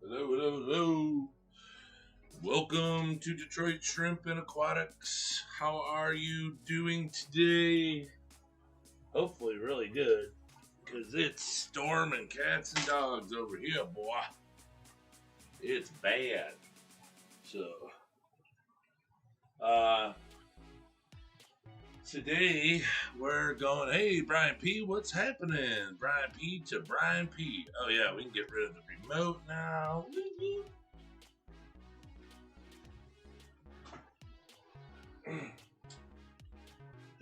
Hello, hello, hello. Welcome to Detroit Shrimp and Aquatics. How are you doing today? Hopefully, really good, because it's storming cats and dogs over here, boy. It's bad. So, uh, today we're going, hey, Brian P., what's happening? Brian P. to Brian P. Oh, yeah, we can get rid of the remote now.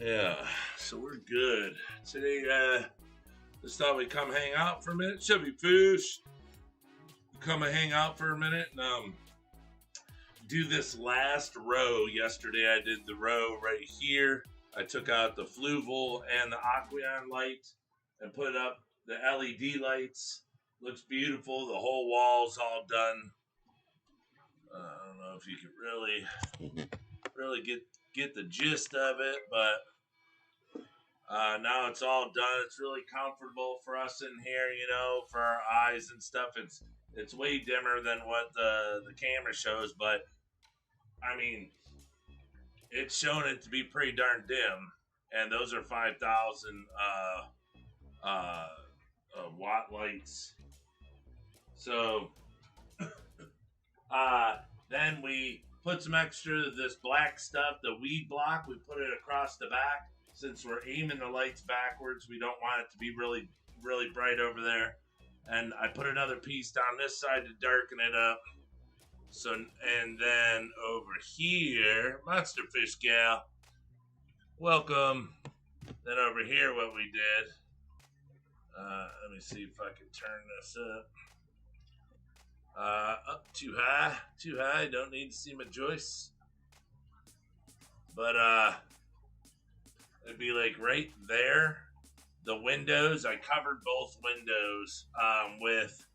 Yeah, so we're good. Today, just thought we'd come hang out for a minute. Chevy Fish, come and hang out for a minute and do this last row. Yesterday, I did the row right here. I took out the Fluval and the Aqueon light and put up the LED lights. Looks beautiful. The whole wall's all done. I don't know if you can really get the gist of it, but now it's all done. It's really comfortable for us in here, for our eyes and stuff. It's way dimmer than what the camera shows, but I mean, it's showing it to be pretty darn dim. And those are 5,000 uh, watt lights. So then we put some extra of this black stuff, the weed block. We put it across the back. Since we're aiming the lights backwards, we don't want it to be really, really bright over there. And I put another piece down this side to darken it up. So, and then over here, Monster Fish Gal, welcome. Then over here, what we did, let me see if I can turn this up. Up too high, don't need to see my joists. But, it'd be like right there. The windows, I covered both windows with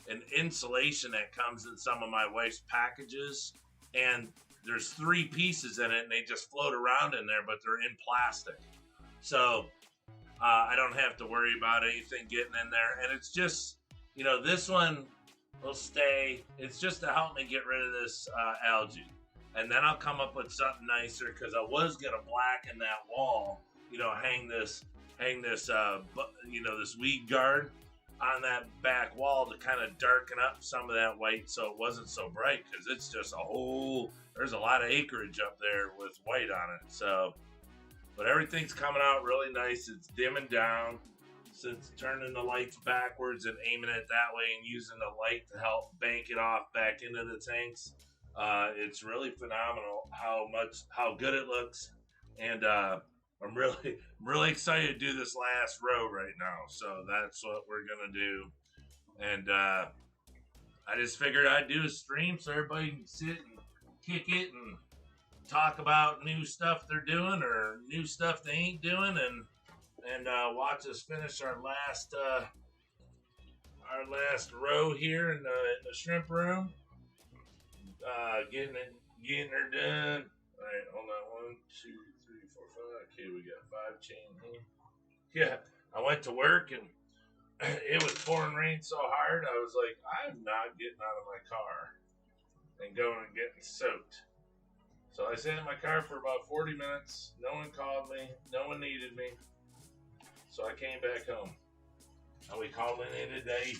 an insulation that comes in some of my wife's packages. And there's 3 pieces in it, and they just float around in there, but they're in plastic. So I don't have to worry about anything getting in there. And it's just, this one will stay. It's just to help me get rid of this algae. And then I'll come up with something nicer because I was gonna blacken that wall. Hang this, this weed guard on that back wall to kind of darken up some of that white so it wasn't so bright because it's just there's a lot of acreage up there with white on it. So, but everything's coming out really nice. It's dimming down since turning the lights backwards and aiming it that way and using the light to help bank it off back into the tanks. It's really phenomenal how good it looks, and I'm really excited to do this last row right now. So that's what we're gonna do, and I just figured I'd do a stream so everybody can sit and kick it and talk about new stuff they're doing or new stuff they ain't doing, and watch us finish our last row here in the shrimp room. Getting her done. All right, hold on. 1, 2, 3, 4, 5. Okay, we got 5 chain here. Yeah, I went to work and it was pouring rain so hard. I was like, I'm not getting out of my car and going and getting soaked. So I sat in my car for about 40 minutes. No one called me. No one needed me. So I came back home. And we called in today.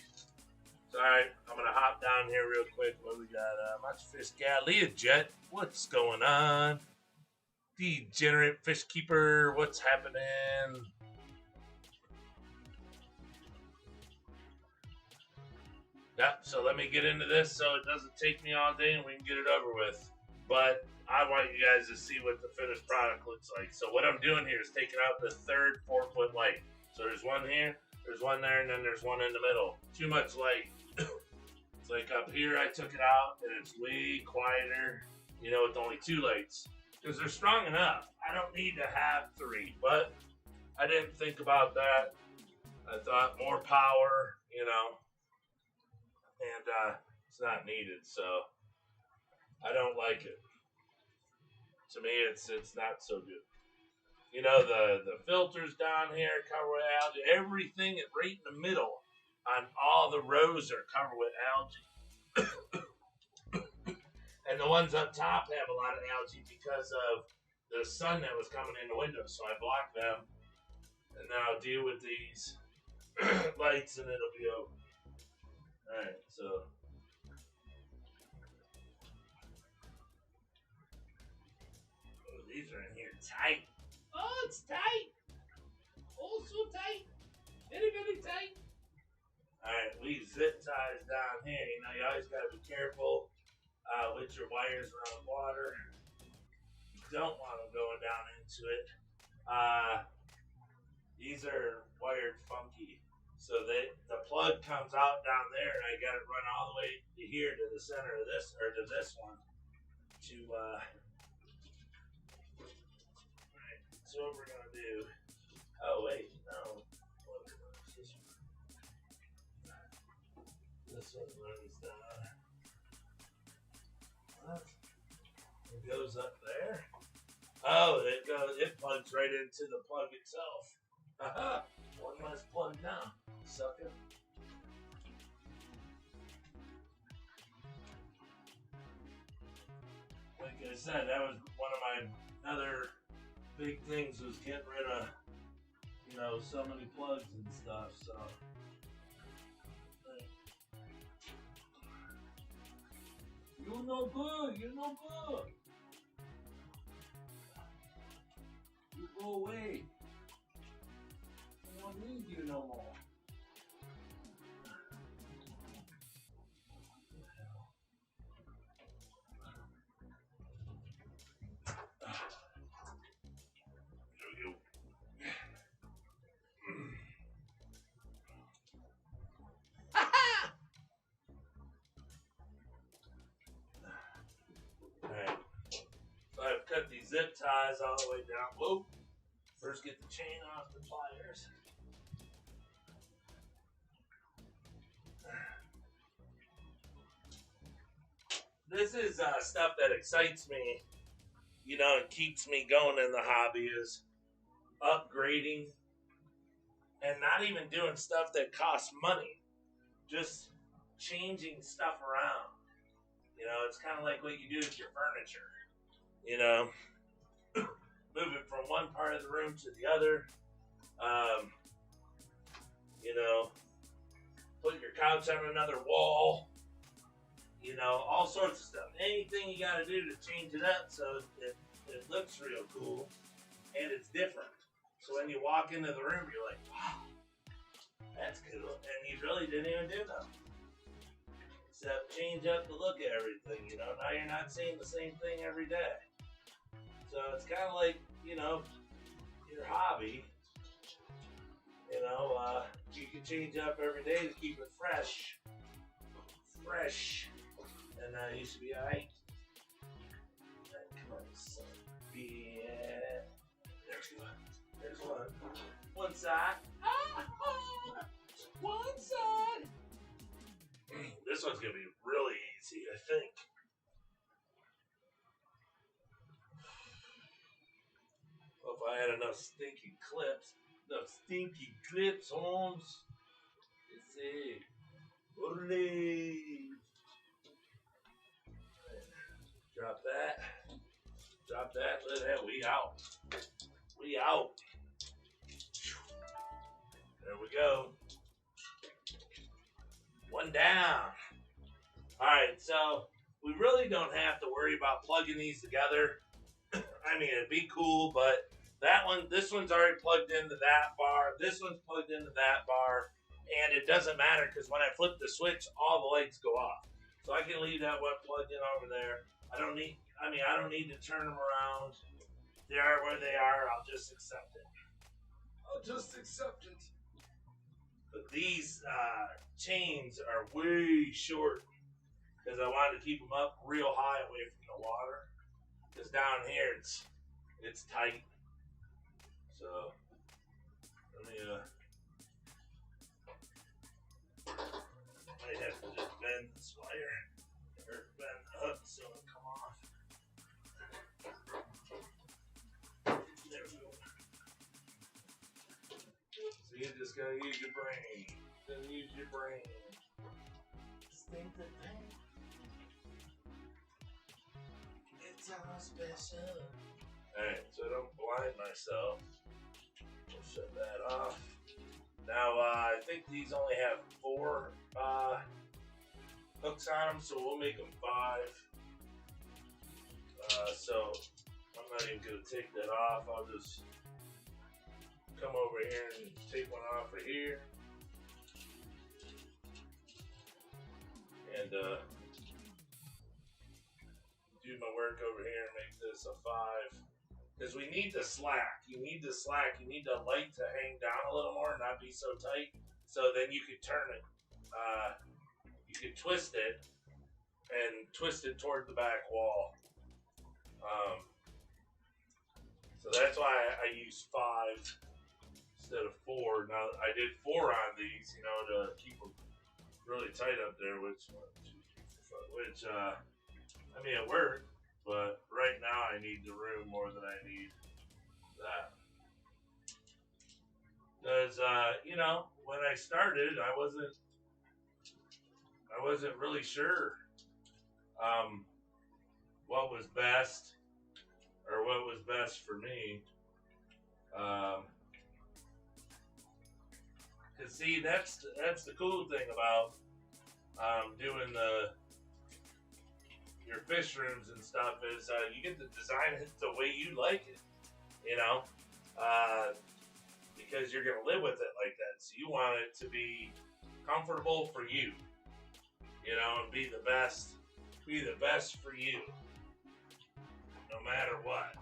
All right, I'm gonna hop down here real quick. What we got? Monster Fish Gal, Leah Jet. What's going on? Degenerate Fish Keeper. What's happening? Yep. So let me get into this so it doesn't take me all day and we can get it over with. But I want you guys to see what the finished product looks like. So what I'm doing here is taking out the third 4-foot light. So there's one here, there's one there, and then there's one in the middle. Too much light. It's like up here, I took it out, and it's way quieter, with only 2 lights. Because they're strong enough. I don't need to have 3, but I didn't think about that. I thought more power, and it's not needed, so I don't like it. To me, it's not so good. The filters down here covered with algae. Everything is right in the middle on all the rows are covered with algae. And the ones up top have a lot of algae because of the sun that was coming in the window. So I blocked them, and now I'll deal with these lights, and it'll be over. All right, so. Oh, these are in here tight. Oh, it's tight. Oh, so tight. Very, very tight. Alright, we zip ties down here. You know, you always got to be careful with your wires around water. You don't want them going down into it. These are wired funky. So the plug comes out down there, and I got it run all the way to here to the center of this, or to this one. Alright, so what we're going to do. Oh, wait, no. This one runs down. What? It goes up there? Oh, it plugs right into the plug itself. Haha. One less plug now, sucker. Like I said, that was one of my other big things was getting rid of, so many plugs and stuff, so. You're no good. You're no good. You go away. I don't need you no more. Alright. So I've cut these zip ties all the way down. Whoa. First get the chain off the pliers. This is stuff that excites me, and keeps me going in the hobby is upgrading and not even doing stuff that costs money. Just changing stuff around. It's kind of like what you do with your furniture. Move it from one part of the room to the other. Put your couch on another wall. All sorts of stuff. Anything you got to do to change it up so it looks real cool and it's different. So when you walk into the room, you're like, wow, that's cool. And you really didn't even do nothing. Except change up the look of everything, Now you're not seeing the same thing every day. So it's kind of like, your hobby. You can change up every day to keep it fresh. And you should be alright. Come on, son. Yeah. There's one. One side. One side. This one's gonna be really easy, I think. Well, if I had enough stinky clips, Holmes. Let's see. Ole. Drop that. Look at that. We out. There we go. One down. Alright, so we really don't have to worry about plugging these together. I mean, it'd be cool, but this one's already plugged into that bar. This one's plugged into that bar. And it doesn't matter because when I flip the switch, all the lights go off. So I can leave that one plugged in over there. I don't need to turn them around. They are where they are. I'll just accept it. But these chains are way short because I wanted to keep them up real high away from the water. Because down here it's tight. So let me might have to just bend this wire or bend the hook so it'll come off. There we go. So you just gotta use your brain. Just use your brain. Just think the thing. special. Alright, so I don't blind myself. We'll shut that off. Now, I think these only have 4 hooks on them, so we'll make them 5. So I'm not even going to take that off. I'll just come over here and take one off of here. And do my work over here and make this a 5. Because we need the slack. You need the slack. You need the light to hang down a little more and not be so tight. So then you could turn it. You could twist it and twist it toward the back wall. So that's why I use 5 instead of 4. Now I did 4 on these, you know, to keep them really tight up there. Which I mean, it worked, but right now I need the room more than I need that. Because you know, when I started, I wasn't really sure what was best or what was best for me. Cause see, that's the cool thing about doing your fish rooms and stuff is you get to design it the way you like it, you know, because you're gonna live with it like that. So you want it to be comfortable for you, you know, and be the best for you, no matter what.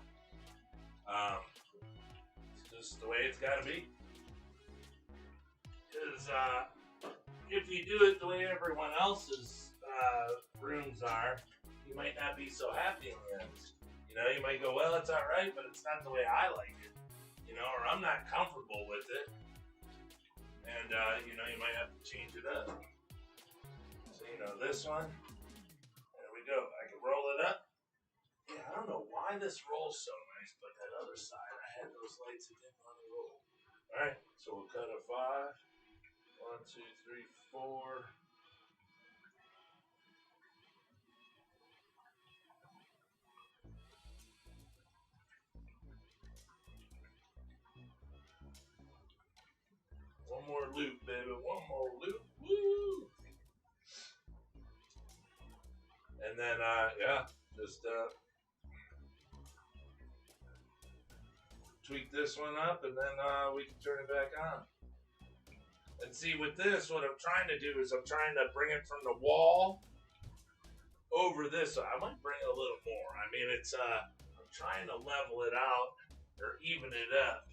It's just the way it's got to be. Because if you do it the way everyone else's rooms are, you might not be so happy in the end. You know, you might go, well, it's all right, but it's not the way I like it. You know, or I'm not comfortable with it. And, you know, you might have to change it up. So, you know, this one, there we go. I can roll it up. Yeah, I don't know why this rolls so nice, but that other side, I had those lights that didn't want to roll. All right, so we'll cut a 5. 1, 2, 3, 4. One more loop, baby. One more loop. Woo! And then, yeah, just tweak this one up, and then we can turn it back on. And see, with this, what I'm trying to do is I'm trying to bring it from the wall over this. I might bring it a little more. I mean, it's I'm trying to level it out or even it up,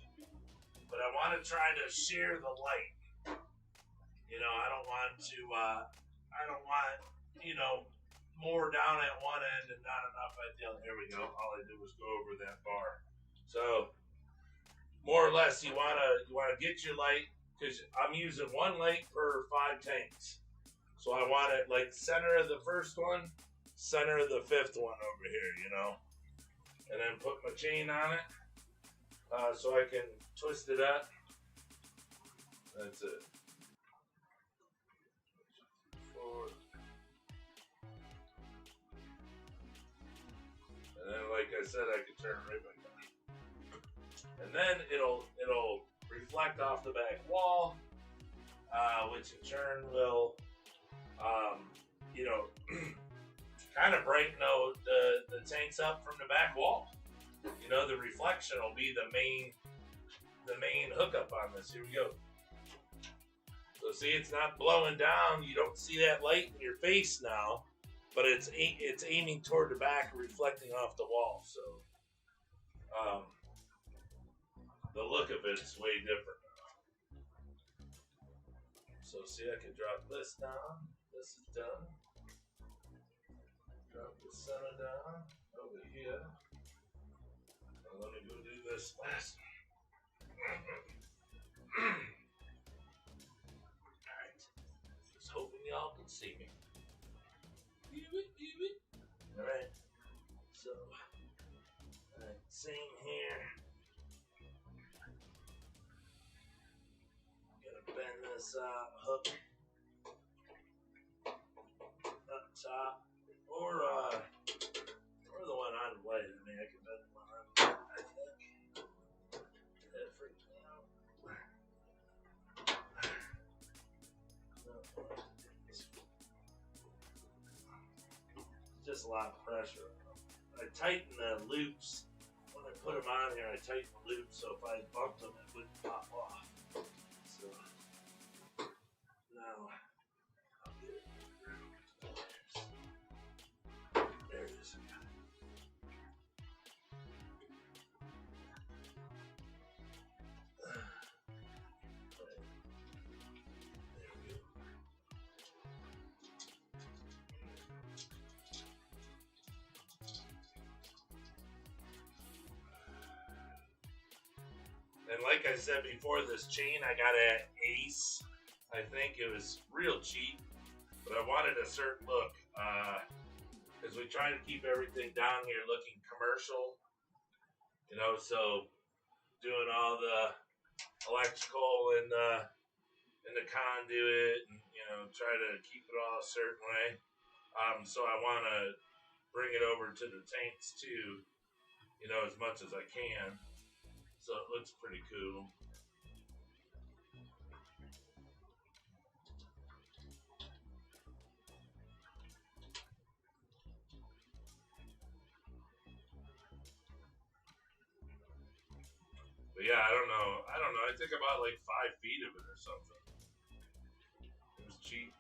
but I want to try to share the light. You know, I don't want, you know, more down at one end and not enough at the other. Here we go. All I did was go over that bar. So more or less, you wanna get your light, because I'm using 1 light per 5 tanks. So I want it like center of the first one, center of the 5th one over here, you know, and then put my chain on it so I can twist it up. That's it. 4. And then, like I said, I can turn it right back on. And then it'll reflect off the back wall, which in turn will, you know, kind of brighten the tanks up from the back wall. You know, the reflection will be the main hookup on this. Here we go. So see, it's not blowing down. You don't see that light in your face now, but it's aiming toward the back, reflecting off the wall. So the look of it's way different now. So see, I can drop this down. This is done. Drop the center down over here. And let me go do this last one. Alright. Just hoping y'all can see me. Alright. So, alright, same here. Bend this hook up top, or the one on the Just a lot of pressure. I tighten the loops when I put them on here. I tighten the loops so if I bumped them, it wouldn't pop off. So now I'll get it. There it is. And like I said before, this chain I got at Ace. I think it was real cheap, but I wanted a certain look because we try to keep everything down here looking commercial, so doing all the electrical and the conduit and try to keep it all a certain way. So I want to bring it over to the tanks too, as much as I can. So it looks pretty cool. But yeah, I don't know. I think about like 5 feet of it or something. It was cheap.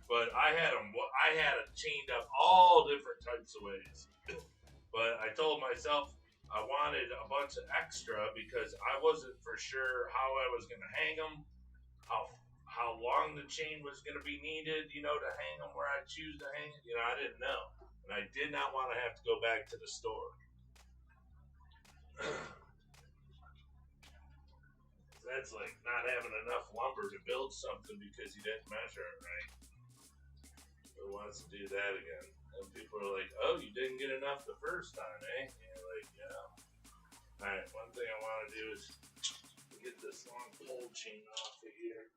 But I had it chained up all different types of ways. But I told myself I wanted a bunch of extra because I wasn't for sure how I was going to hang them, how long the chain was going to be needed, to hang them where I choose to hang it. I didn't know, and I did not want to have to go back to the store. That's like not having enough lumber to build something because you didn't measure it right. Who wants to do that again? And people are like, "Oh, you didn't get enough the first time, eh?" And you're like, "Yeah." All right. One thing I want to do is get this long pole chain off of here.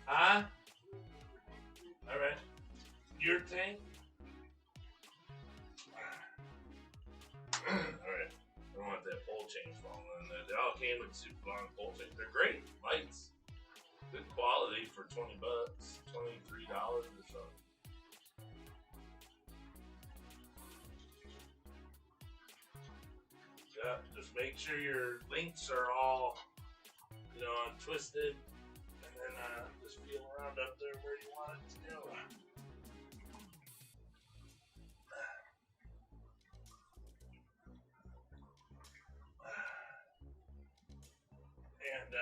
Huh? All right. Your tank. All right. I don't want that pole chain falling. They all came with super long pole chains. They're great lights. Good quality for $20, $23 or something. Yeah, just make sure your links are all, untwisted, and then just feel around up there where you want it to go. And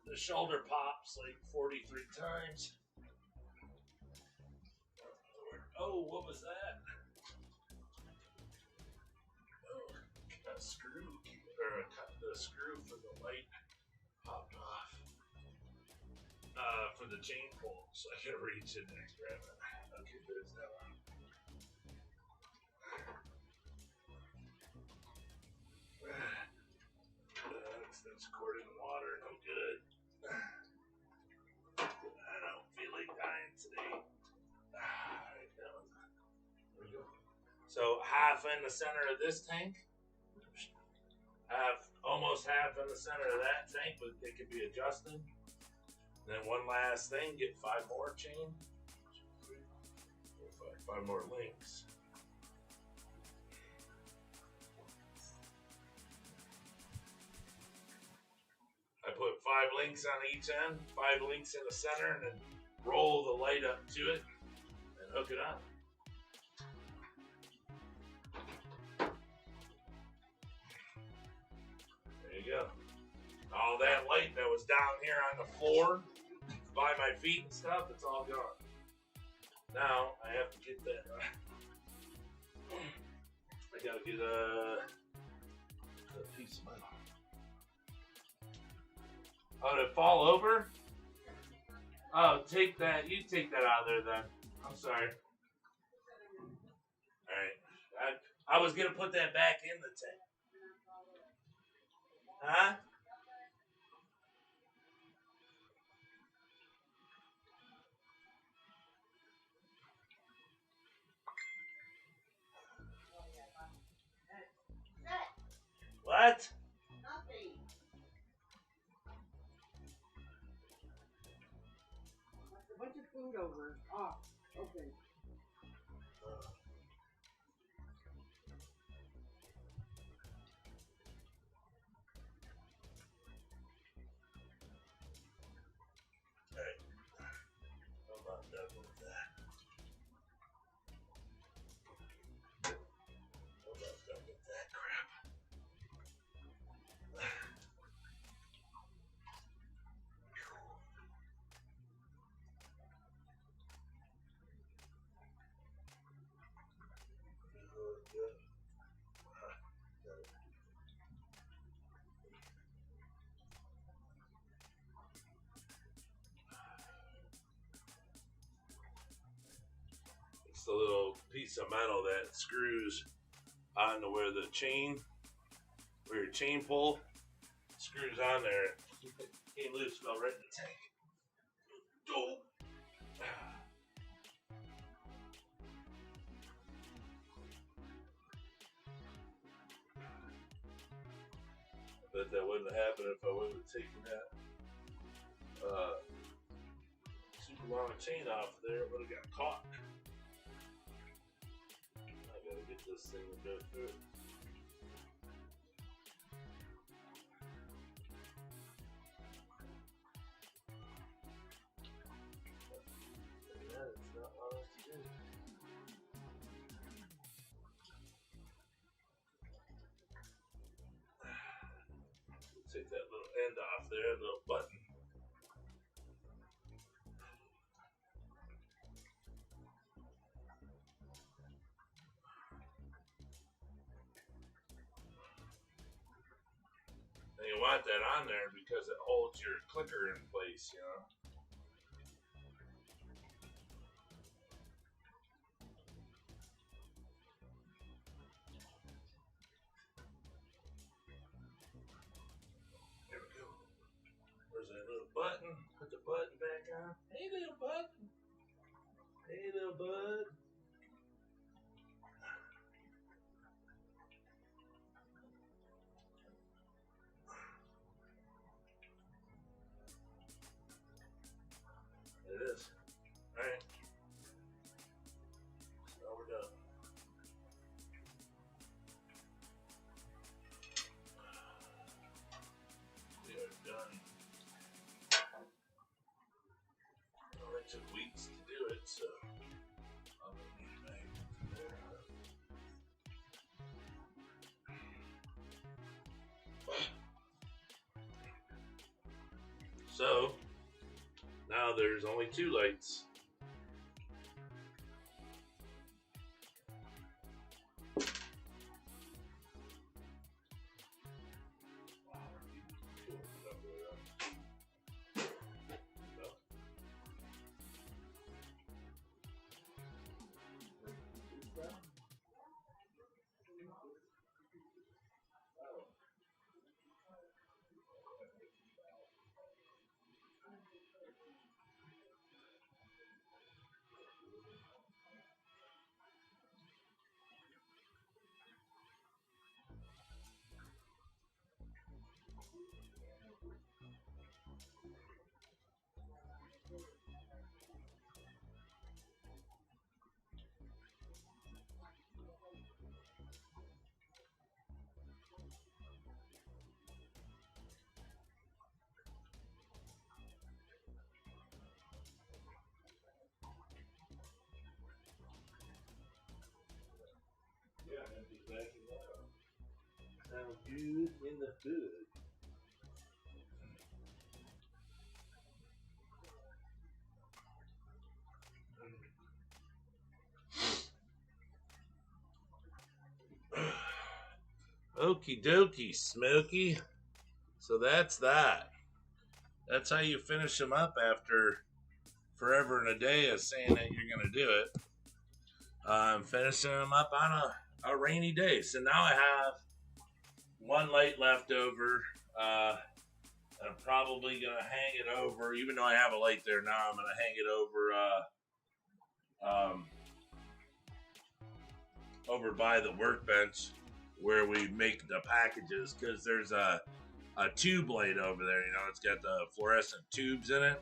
the shoulder pops like 43 times. Oh, what was that? A screw, or the screw for the light popped off for the chain pull, so I gotta reach in there and grab it. Okay, there's that one. That's squirting water, no good. I don't feel like dying today. Alright, there we go. So half in the center of this tank. Almost half in the center of that tank, but it could be adjusted. Then one last thing, get 5 more chain. 5 more links. I put 5 links on each end, 5 links in the center, and then roll the light up to it and hook it on. There you go. All that light that was down here on the floor by my feet and stuff, it's all gone. Now I have to get that. I gotta get a piece of metal. Oh, did it fall over? Oh, take that. You take that out of there then. I'm sorry. Alright. I was gonna put that back in the tank. Huh? What? food over. Ah, okay. Alright, I'm not done with that. I'm not done with that crap. It's the little piece of metal that screws onto where the chain, where your chain pull screws on there. Came loose, fell right in the tank. Oh. Bet that wouldn't have happened if I wouldn't have taken that super long chain off there. It would have got caught. I gotta get this thing to go through. It's not allowed to do. Take that little end off there, little button. And you want that on there because it holds your clicker in place, you know. There we go. Where's that little button? Put the button back on. Hey, little button. Hey, little bud. It is. Alright. Now we're done. We are done. Well, it took weeks to do it, so I'll put these back there. So now there's only 2 lights. Yeah, I'm just backing that up. Sounds good in the hood. Okie dokie, Smokey. So that's that. That's how you finish them up after forever and a day of saying that you're going to do it. Finishing them up on a rainy day. So now I have 1 light left over. I'm probably going to hang it over, even though I have a light there now, I'm going to hang it over over by the workbench where we make the packages, because there's a tube light over there. You know, it's got the fluorescent tubes in it.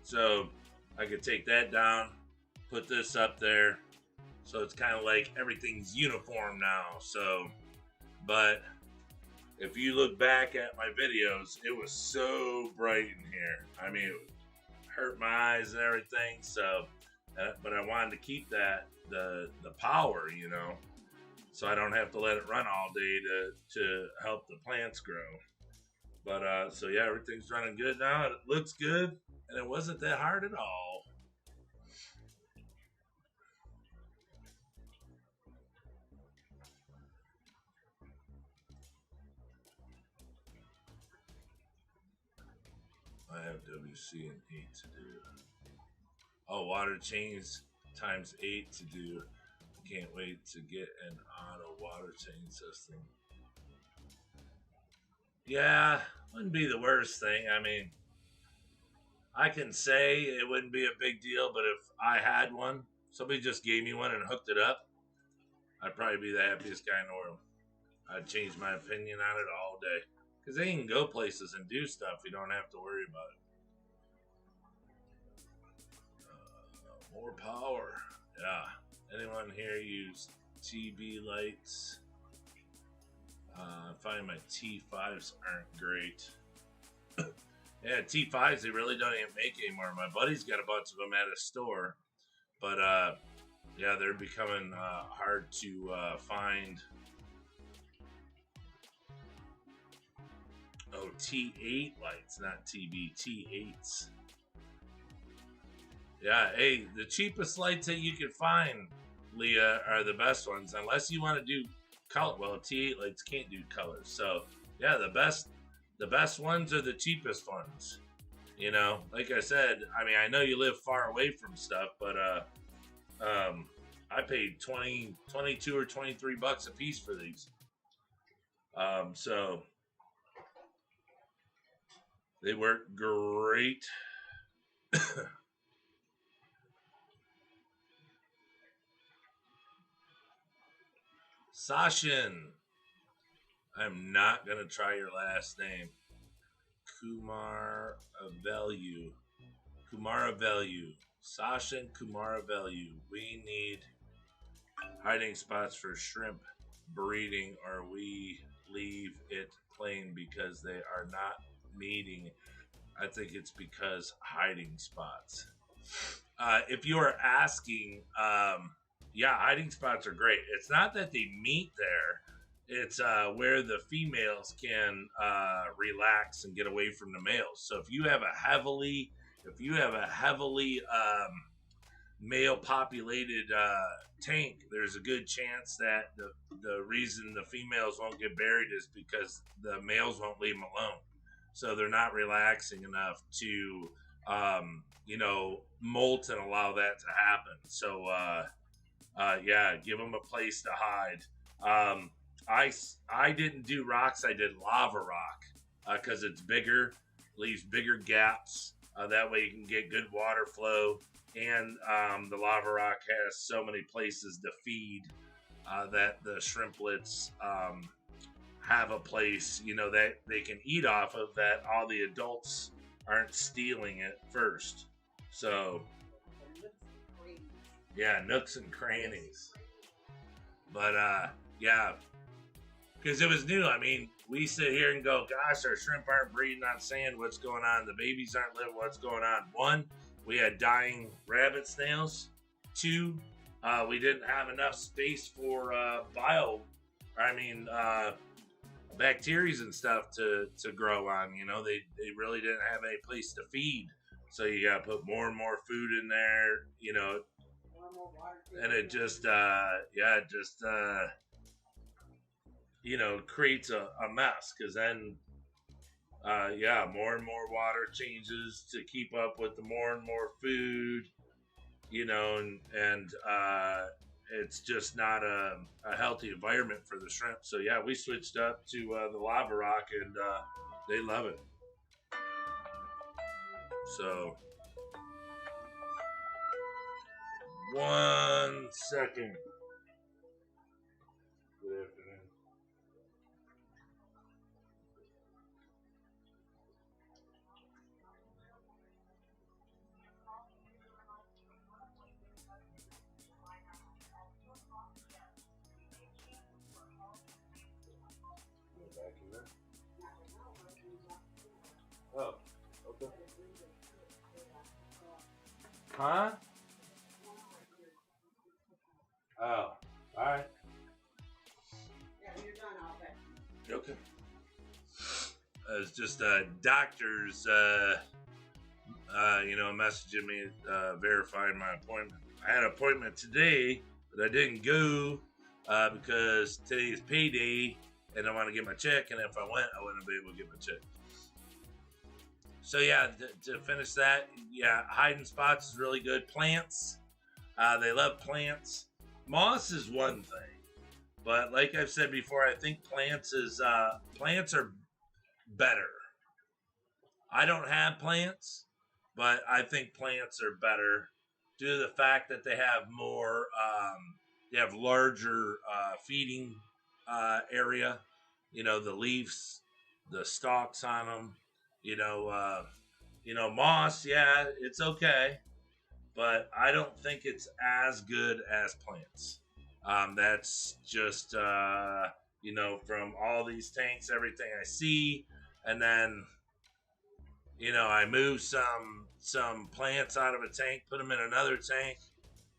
So I could take that down, put this up there, so it's kind of like everything's uniform now. So, but if you look back at my videos, it was so bright in here. I mean, it hurt my eyes and everything. So, but I wanted to keep the power, you know, so I don't have to let it run all day to help the plants grow. But so yeah, everything's running good now. It looks good, and it wasn't that hard at all. I have WC and 8 to do. Oh, water change times 8 to do. Can't wait to get an auto water change system. Yeah, wouldn't be the worst thing. I mean, I can say it wouldn't be a big deal, but if I had one, somebody just gave me one and hooked it up, I'd probably be the happiest guy in the world. I'd change my opinion on it all day. Because they can go places and do stuff you don't have to worry about it. More power. Yeah. Anyone here use TV lights? I find my T5s aren't great. Yeah, T5s they really don't even make anymore. My buddy's got a bunch of them at his store, but yeah, they're becoming hard to find. Oh, T8 lights, not TV. T8s. Yeah, hey, the cheapest lights that you can find, Leah, are the best ones, unless you want to do color. Well, T8 lights can't do colors, so yeah, the best ones are the cheapest ones. You know, like I said, I mean, I know you live far away from stuff, but I paid 20, 22 or 23 bucks a piece for these. So they work great. Sashin. I'm not gonna try your last name. Kumar Avelyu. Kumar Avelyu. Sashin Kumar Avelyu. We need hiding spots for shrimp breeding, or we leave it plain because they are not meeting. I think it's because hiding spots. If you are asking, yeah, hiding spots are great. It's not that they meet there. It's where the females can relax and get away from the males. So if you have a heavily male populated tank, there's a good chance that the reason the females won't get buried is because the males won't leave them alone. So they're not relaxing enough to, you know, molt and allow that to happen. So, yeah, give them a place to hide. Um, I didn't do rocks. I did lava rock because it's bigger, leaves bigger gaps. That way you can get good water flow, and the lava rock has so many places to feed that the shrimplets have a place, you know, that they can eat off of. That all the adults aren't stealing it first. So yeah, nooks and crannies. But yeah, because it was new. I mean, we sit here and go, gosh, our shrimp aren't breeding on sand. What's going on? The babies aren't living. What's going on? One, we had dying rabbit snails. Two, we didn't have enough space for bacteria and stuff to grow on. You know, they really didn't have any place to feed. So you got to put more and more food in there, you know, and it just, you know, creates a mess because then, yeah, more and more water changes to keep up with the more and more food, you know, and it's just not a healthy environment for the shrimp. So yeah, we switched up to the lava rock, and they love it. So 1 second. Good afternoon. Oh, okay. Huh? Oh, all right. Yeah, when you're done, I'll bet. Okay. It's just doctors, messaging me, verifying my appointment. I had an appointment today, but I didn't go because today is payday, and I want to get my check. And if I went, I wouldn't be able to get my check. So yeah, to finish that, yeah, hiding spots is really good. Plants, they love plants. Moss is one thing, but like I've said before, I think plants are better. I don't have plants, but I think plants are better due to the fact that they have more, they have larger feeding area. You know, the leaves, the stalks on them. You know, moss. Yeah, it's okay, but I don't think it's as good as plants. That's just from all these tanks, everything I see, and then I move some plants out of a tank, put them in another tank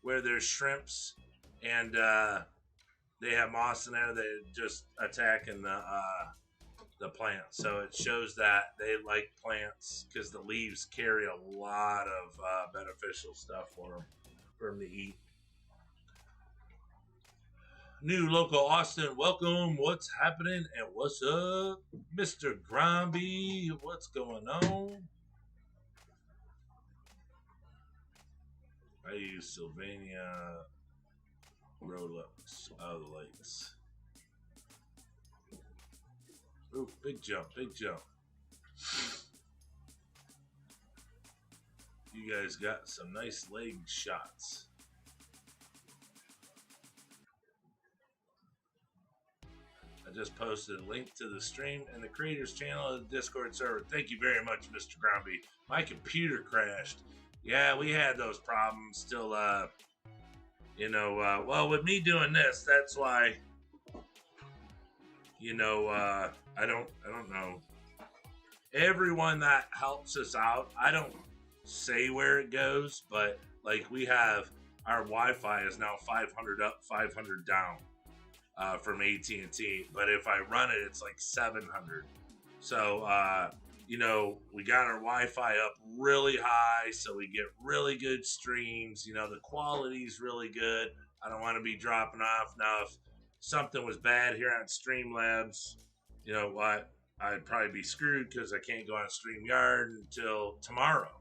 where there's shrimps, and they have moss in there. They're just attacking the plants. So it shows that they like plants because the leaves carry a lot of beneficial stuff for them to eat. New local Austin, welcome. What's happening and what's up, Mr. Gromby? What's going on? I use Sylvania Rolex out of the lakes. Ooh, big jump, big jump. You guys got some nice leg shots. I just posted a link to the stream and the creators channel of the Discord server. Thank you very much, Mr. Gromby. My computer crashed. Yeah, we had those problems still, well, with me doing this, that's why, I don't know. Everyone that helps us out, I don't say where it goes, but like we have, our Wi-Fi is now 500 up, 500 down from AT&T, but if I run it, it's like 700. So, we got our Wi-Fi up really high, so we get really good streams. The quality's really good. I don't want to be dropping off. Now, if something was bad here on Streamlabs, you know what? I'd probably be screwed because I can't go on StreamYard until tomorrow.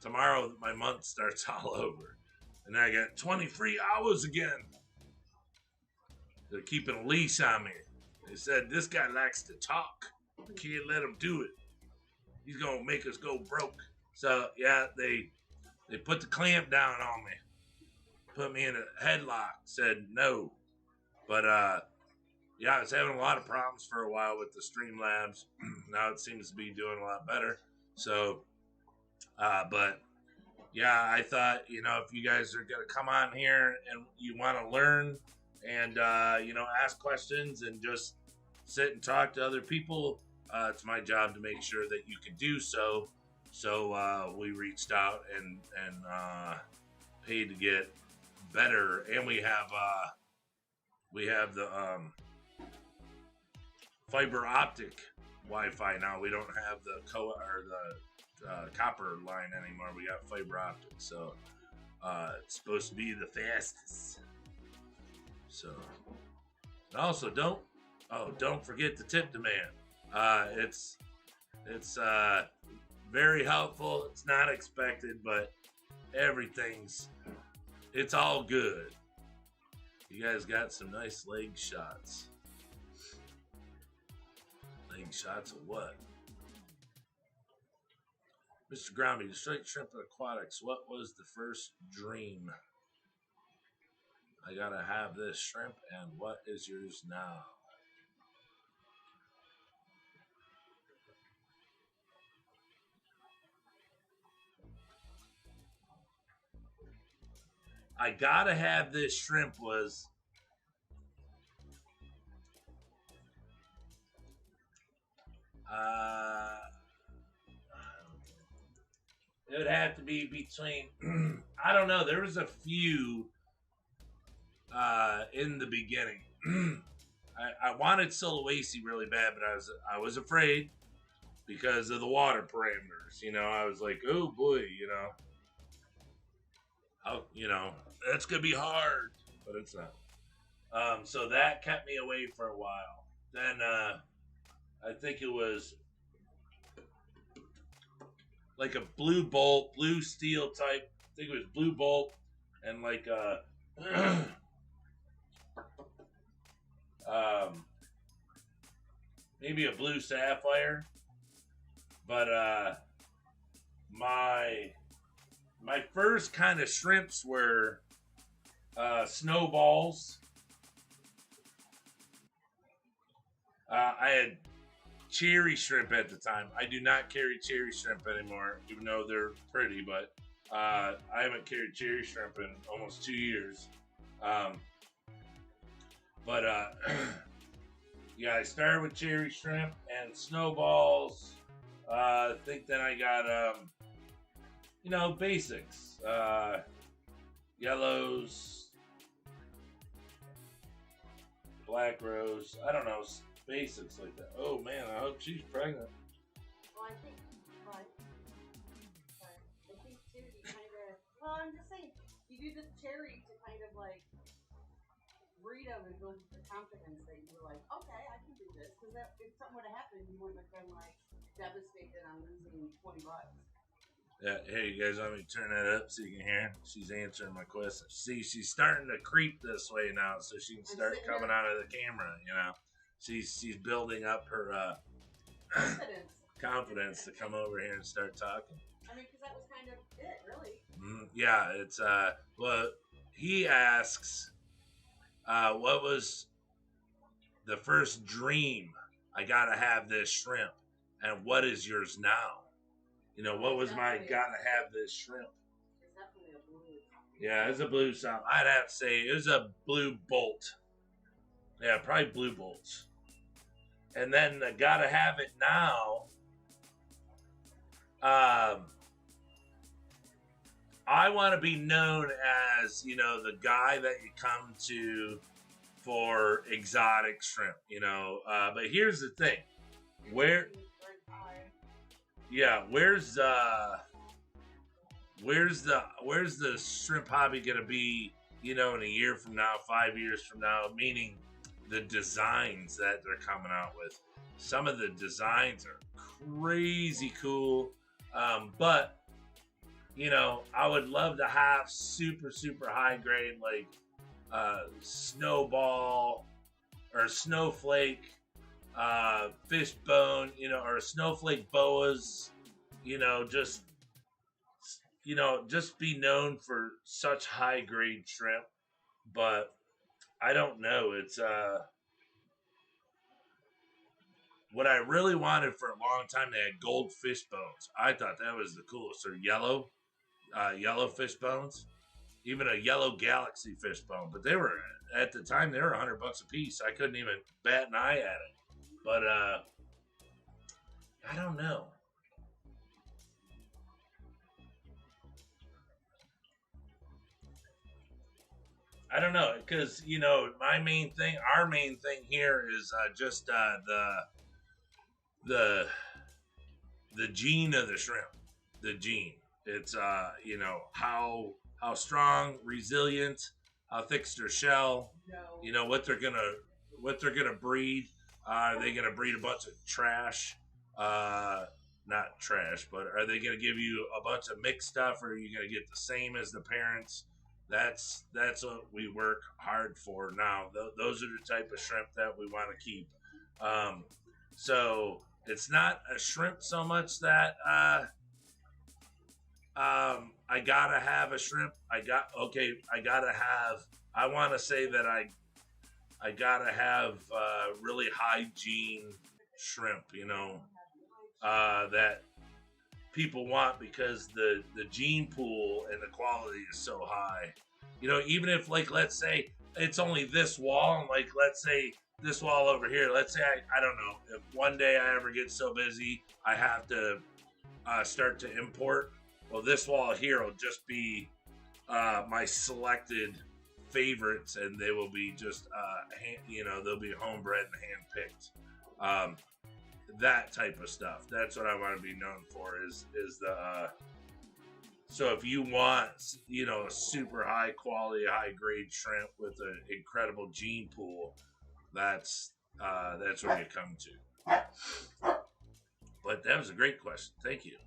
Tomorrow, my month starts all over. And I got 20 free hours again. They're keeping a leash on me. They said, this guy likes to talk. Can't let him do it. He's going to make us go broke. So, yeah, they put the clamp down on me. Put me in a headlock. Said no. But, yeah, I was having a lot of problems for a while with the Streamlabs. Now it seems to be doing a lot better. So, but, yeah, I thought, if you guys are going to come on here and you want to learn and, ask questions and just sit and talk to other people, it's my job to make sure that you can do so. So we reached out and paid to get better, and we have the fiber optic Wi-Fi now. We don't have the copper line anymore. We got fiber optic, so it's supposed to be the fastest. So, and also don't forget to tip the man. It's very helpful. It's not expected, but it's all good. You guys got some nice leg shots. Leg shots of what? Mr. Gromby, the Straight Shrimp Aquatics. What was the first dream? I gotta have this shrimp, and what is yours now? I gotta have this shrimp was It would have to be between. I don't know. There was a few in the beginning. I wanted Sulawesi really bad, but I was afraid because of the water parameters. You know, I was like, oh boy, that's gonna be hard, but it's not. So that kept me away for a while. Then I think it was like a blue bolt, blue steel type. I think it was blue bolt and like maybe a blue sapphire. But my first kind of shrimps were snowballs. I had cherry shrimp at the time. I do not carry cherry shrimp anymore, even though they're pretty, but I haven't carried cherry shrimp in almost 2 years. But yeah, I started with cherry shrimp and snowballs. I think then I got, basics. Yellows, black rose. I don't know, basics like that. Oh man, I hope she's pregnant. Well, I think, but I think too, you kind of, well, I'm just saying, you do the cherry to kind of like breed them and build the confidence that you're like, okay, I can do this. Because if something would have happened, you wouldn't have been like devastated on losing $20. Yeah, hey, you guys want me to turn that up so you can hear? She's answering my question. See, she's starting to creep this way now, so she can start coming out of the camera. She's building up her confidence to come over here and start talking. I mean, because that was kind of it, really. Yeah, it's well, he asks, what was the first dream? I gotta have this shrimp, and what is yours now? What was my gotta have this shrimp? It's definitely a blue. Yeah, it's a blue something. I'd have to say it was a blue bolt. Yeah, probably blue bolts. And then the gotta have it now. I want to be known as, the guy that you come to for exotic shrimp, but here's the thing. Where's the shrimp hobby gonna be, in a year from now, 5 years from now, meaning the designs that they're coming out with. Some of the designs are crazy cool. But I would love to have super, super high grade, like snowball or snowflake, fishbone, or snowflake boas, just be known for such high grade shrimp. But I don't know. It's what I really wanted for a long time. They had gold fish bones. I thought that was the coolest. Or yellow fish bones, even a yellow galaxy fish bone. But they were at the time they were $100 a piece. I couldn't even bat an eye at it. But I don't know. I don't know, because our main thing here is just the gene of the shrimp. The gene. It's how strong, resilient, how thick's their shell. No. What they're gonna breed. Are they gonna breed a bunch of trash? Not trash, but are they gonna give you a bunch of mixed stuff, or are you gonna get the same as the parents? That's what we work hard for now. Those are the type of shrimp that we want to keep. So it's not a shrimp so much that I gotta have a shrimp. I want to say that I gotta have really hygiene shrimp. That people want because the gene pool and the quality is so high. Even if, like, let's say it's only this wall, and like, let's say this wall over here, let's say I don't know, if one day I ever get so busy I have to start to import Well, this wall here will just be my selected favorites, and they will be just they'll be homebred and handpicked. That type of stuff. That's what I want to be known for. Is the so if you want a super high quality, high grade shrimp with an incredible gene pool, that's where you come to. But that was a great question. Thank you.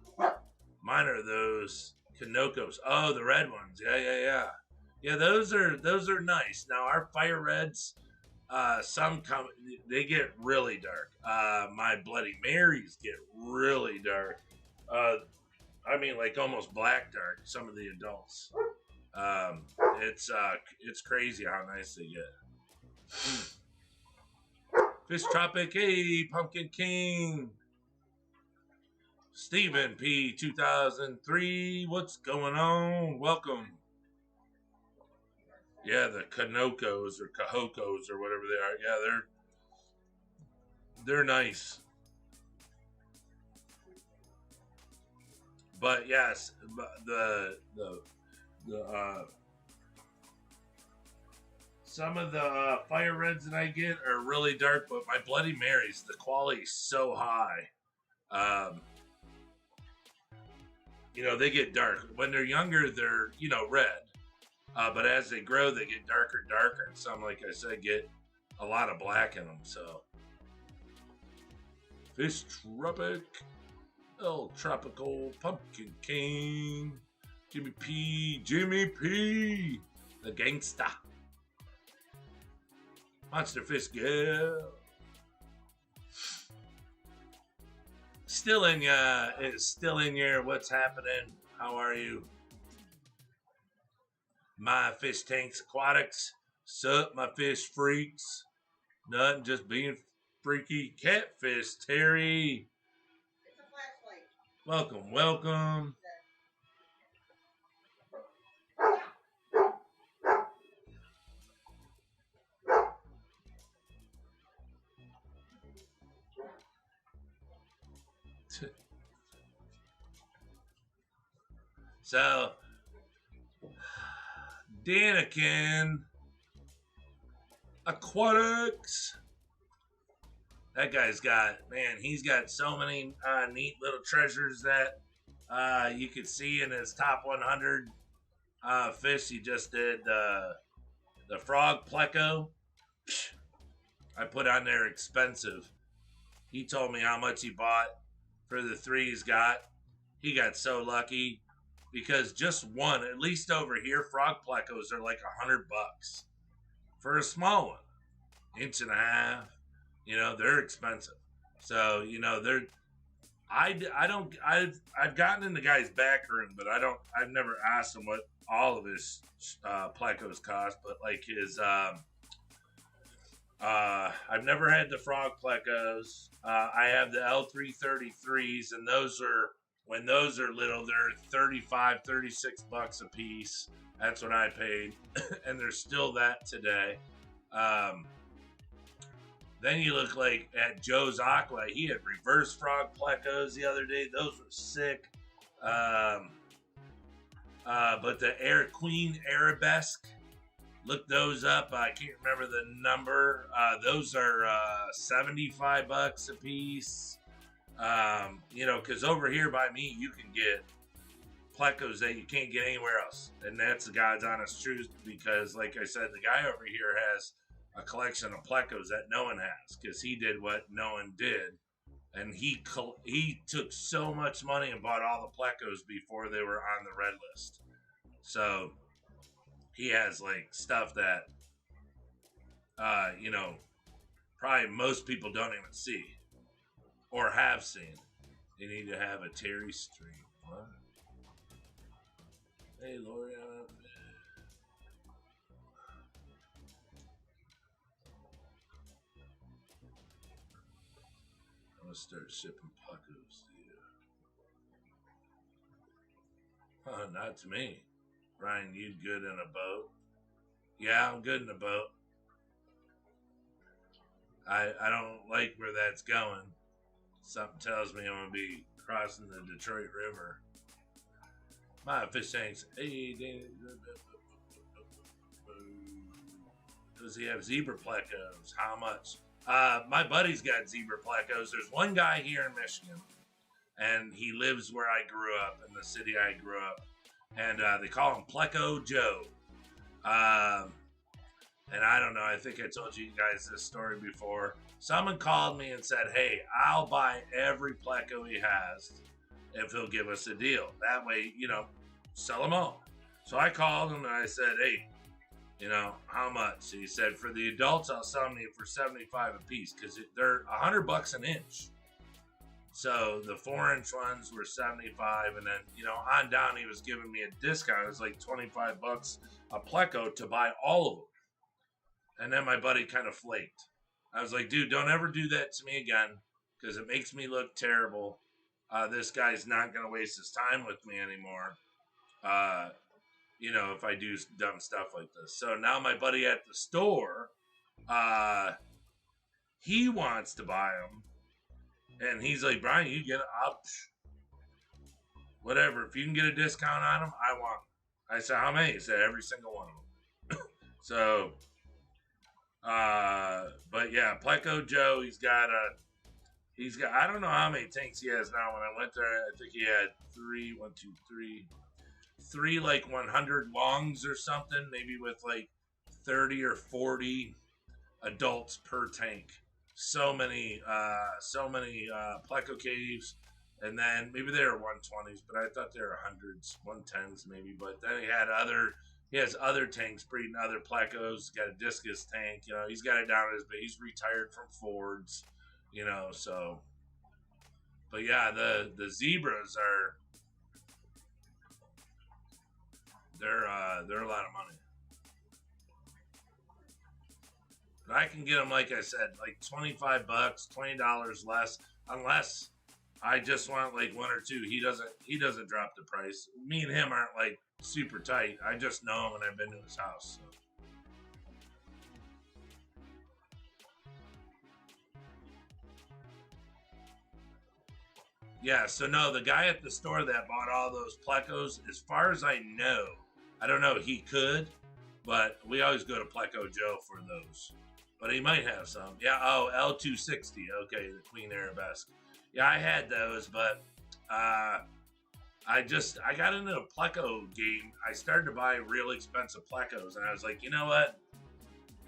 Mine are those Kanokos. Oh, the red ones. Yeah. Yeah, those are nice. Now our fire reds, they get really dark. My Bloody Marys get really dark. I mean, like almost black dark. Some of the adults. It's crazy how nice they get. Fish Tropic, hey, Pumpkin King. Stephen P. 2003, what's going on? Welcome. Yeah, the Kanokos or Kahokos or whatever they are. Yeah, they're nice. But yes, the some of the fire reds that I get are really dark, but my Bloody Marys, the quality is so high. They get dark. When they're younger, they're, red. But as they grow, they get darker and darker. And some, like I said, get a lot of black in them. So, Fish Tropic, El Tropical, Pumpkin King, Jimmy P, the gangsta. Monster Fish Girl. Still in your what's happening? How are you? My Fish Tanks Aquatics. Sup, my fish freaks. Nothing, just being freaky. Catfish, Terry. It's a flashlight. Welcome. So, Danikin Aquatics. That guy's he's got so many neat little treasures that you could see in his top 100 fish. He just did the frog pleco. I put on there expensive. He told me how much he bought for the 3 he's got. He got so lucky because just one, at least over here, frog plecos are like $100 for a small one, 1.5 inch. They're expensive. So I've gotten in the guy's back room, but I've never asked him what all of his plecos cost, but like his I've never had the frog plecos. I have the L333s, and when those are little, they're $35-$36 a piece. That's what I paid, and there's still that today. Then you look like at Joe's Aqua. He had reverse frog plecos the other day. Those were sick. But the Queen Arabesque, look those up. I can't remember the number. Those are $75 a piece. Because over here by me, you can get plecos that you can't get anywhere else. And that's the God's honest truth, because like I said, the guy over here has a collection of plecos that no one has, because he did what no one did. And he took so much money and bought all the plecos before they were on the red list. So he has like stuff that, probably most people don't even see or have seen. You need to have a Terry stream. What? Hey, Lori. I'm gonna start shipping plecos to you. Not to me. Ryan, you good in a boat? Yeah, I'm good in a boat. I don't like where that's going. Something tells me I'm going to be crossing the Detroit River. My fish tanks. Hey, does he have zebra plecos? How much? My buddy's got zebra plecos. There's one guy here in Michigan, and he lives where I grew up, in the city I grew up, and they call him Pleco Joe. Um, and I don't know. I think I told you guys this story before. Someone called me and said, "Hey, I'll buy every Pleco he has if he'll give us a deal. That way, sell them all." So I called him and I said, "Hey, how much?" He said, "For the adults, I'll sell them for 75 a piece because they're $100 an inch." So the 4-inch ones were 75, and then on down he was giving me a discount. It was like $25 a Pleco to buy all of them. And then my buddy kind of flaked. I was like, "Dude, don't ever do that to me again because it makes me look terrible. This guy's not going to waste his time with me anymore. If I do dumb stuff like this." So now my buddy at the store, he wants to buy them. And he's like, "Brian, you get it up. Whatever. If you can get a discount on them, I want them." I said, "How many?" He said, "Every single one of them." So, but yeah, Pleco Joe, I don't know how many tanks he has now. When I went there, I think he had three like 100 longs or something, maybe with like 30 or 40 adults per tank. So many Pleco caves, and then maybe they were 120s, but I thought they were 100s, 110s maybe. But then he has other tanks breeding other Plecos. He's got a discus tank, he's got it down at his base. He's retired from Fords, so. But yeah, the zebras they're a lot of money. But I can get them, like I said, like $25, $20 less, unless I just want like one or two. He doesn't drop the price. Me and him aren't like super tight. I just know him and I've been to his house. So. Yeah, so no, the guy at the store that bought all those Plecos, as far as I know, I don't know, he could, but we always go to Pleco Joe for those. But he might have some. Yeah, L260. Okay, the Queen Arabesque. Yeah, I had those, but I got into a Pleco game. I started to buy real expensive Plecos, and I was like, you know what?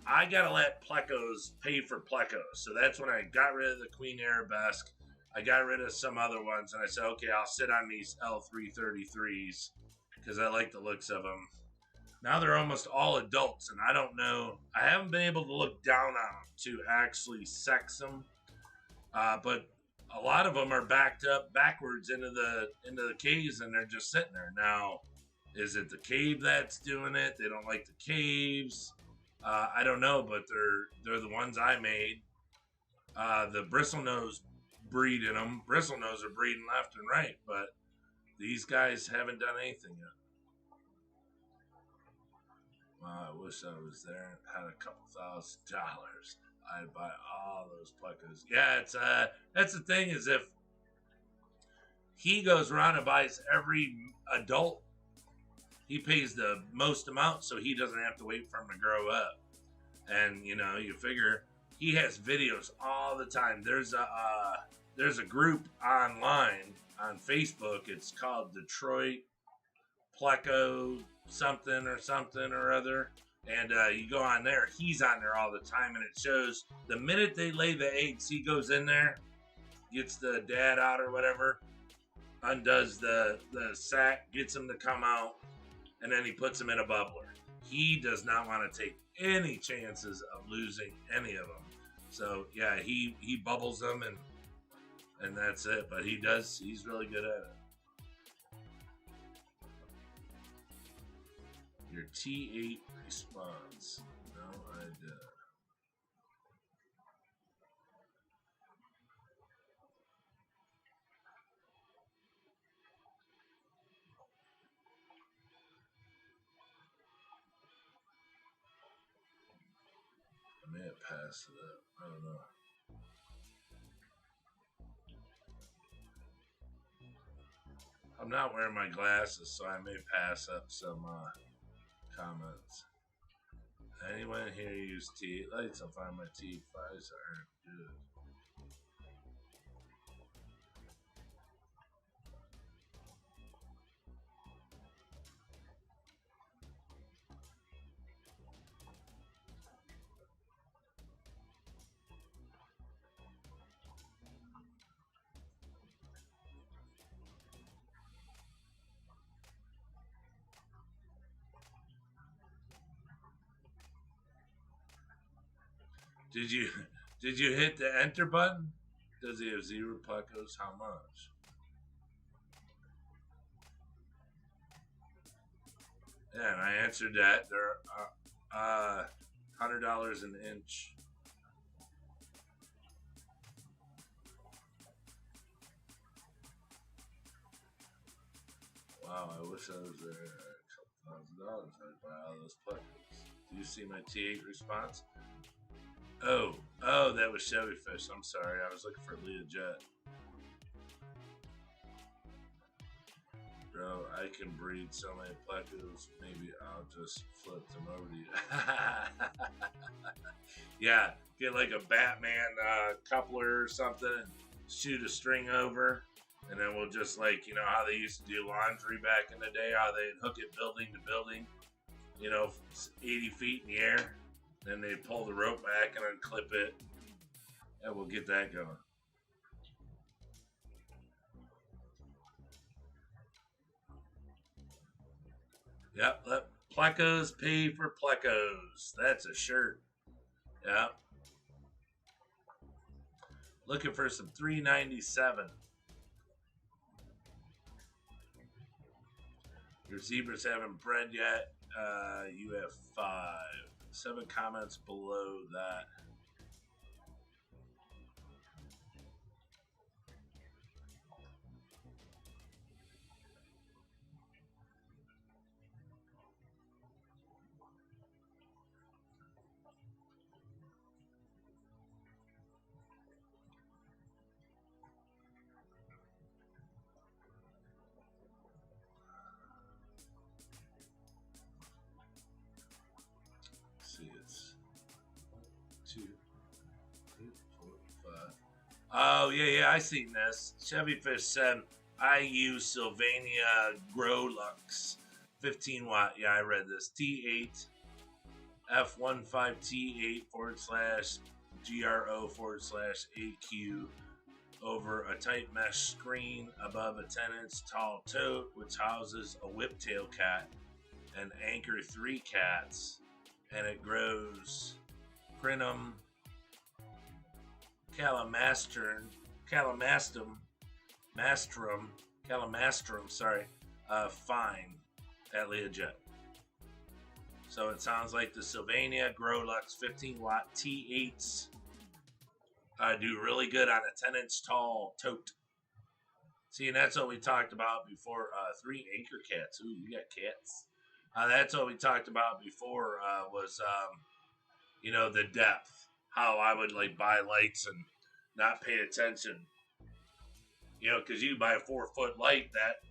I gotta let Plecos pay for Plecos. So that's when I got rid of the Queen Arabesque. I got rid of some other ones, and I said, okay, I'll sit on these L333s because I like the looks of them. Now they're almost all adults, and I don't know. I haven't been able to look down on them to actually sex them, but a lot of them are backed up backwards into the caves, and they're just sitting there. Now, is it the cave that's doing it? They don't like the caves. I don't know, but they're the ones I made. The bristlenose breed in them. Bristlenose are breeding left and right, but these guys haven't done anything yet. I wish I was there and had a couple $1,000. I'd buy all those Plecos. Yeah, it's that's the thing, is if he goes around and buys every adult, he pays the most amount, so he doesn't have to wait for them to grow up. And you figure he has videos all the time. There's a group online on Facebook. It's called Detroit Pleco something or other, and you go on there. He's on there all the time, and it shows the minute they lay the eggs, he goes in there, gets the dad out or whatever, undoes the sack, gets them to come out, and then he puts them in a bubbler. He does not want to take any chances of losing any of them. So yeah, he bubbles them and that's it. But he's really good at it. Your T8 response. No idea. I may have passed it up. I don't know. I'm not wearing my glasses, so I may pass up some comments. Anyone here use T8 lights? I'll find my T5s aren't good. Did you hit the enter button? Does he have 0 Plecos? How much? Yeah, and I answered that. They're $100 an inch. Wow, I wish I was there. A couple $1,000. I'd buy all those Plecos. Do you see my T8 response? Oh, that was Chevy Fish. I'm sorry. I was looking for Leah Jet. Bro, I can breed so many Plecos. Maybe I'll just flip them over to you. Yeah, get like a Batman coupler or something, and shoot a string over, and then we'll just like, you know how they used to do laundry back in the day, how they'd hook it building to building, 80 feet in the air. Then they pull the rope back and unclip it, and we'll get that going. Yep, let Plecos pay for Plecos. That's a shirt. Yep. Looking for some $3.97. Your zebras haven't bred yet. You have 5. 7 comments below that. Let's see, it's 2, 3, 4, 5. Oh, yeah, I seen this. Chevy Fish said, I use Sylvania Growlux 15 watt. Yeah, I read this. T8 F15T8 /GRO/AQ over a tight mesh screen above a 10-inch tall tote, which houses a whiptail cat and anchor 3 cats, and it grows Crinum calamastrum, fine at Learjet. So it sounds like the Sylvania Growlux 15 watt T8s do really good on a 10-inch tall tote. See, and that's what we talked about before. 3 anchor cats. Ooh, you got cats. That's what we talked about before was, the depth. How I would like buy lights and not pay attention. Because you buy a 4-foot light that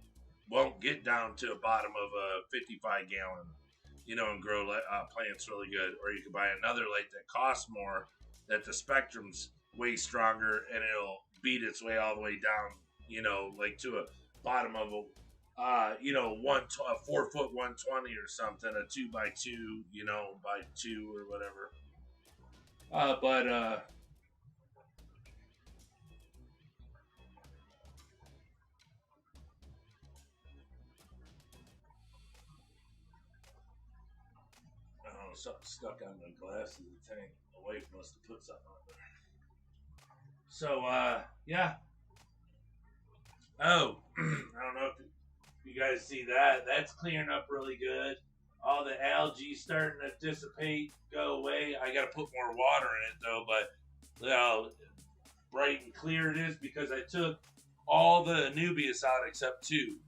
won't get down to the bottom of a 55 gallon, and grow plants really good. Or you could buy another light that costs more, that the spectrum's way stronger, and it'll beat its way all the way down, like to a bottom of a, 4-foot 120 or something, a 2x2, by 2 or whatever. But something stuck on my glasses. The tank. The wife must have put something on there. So, yeah. Oh, I don't know if you guys see that. That's clearing up really good. All the algae starting to dissipate, go away. I got to put more water in it, though, but bright and clear it is because I took all the Anubias out except 2.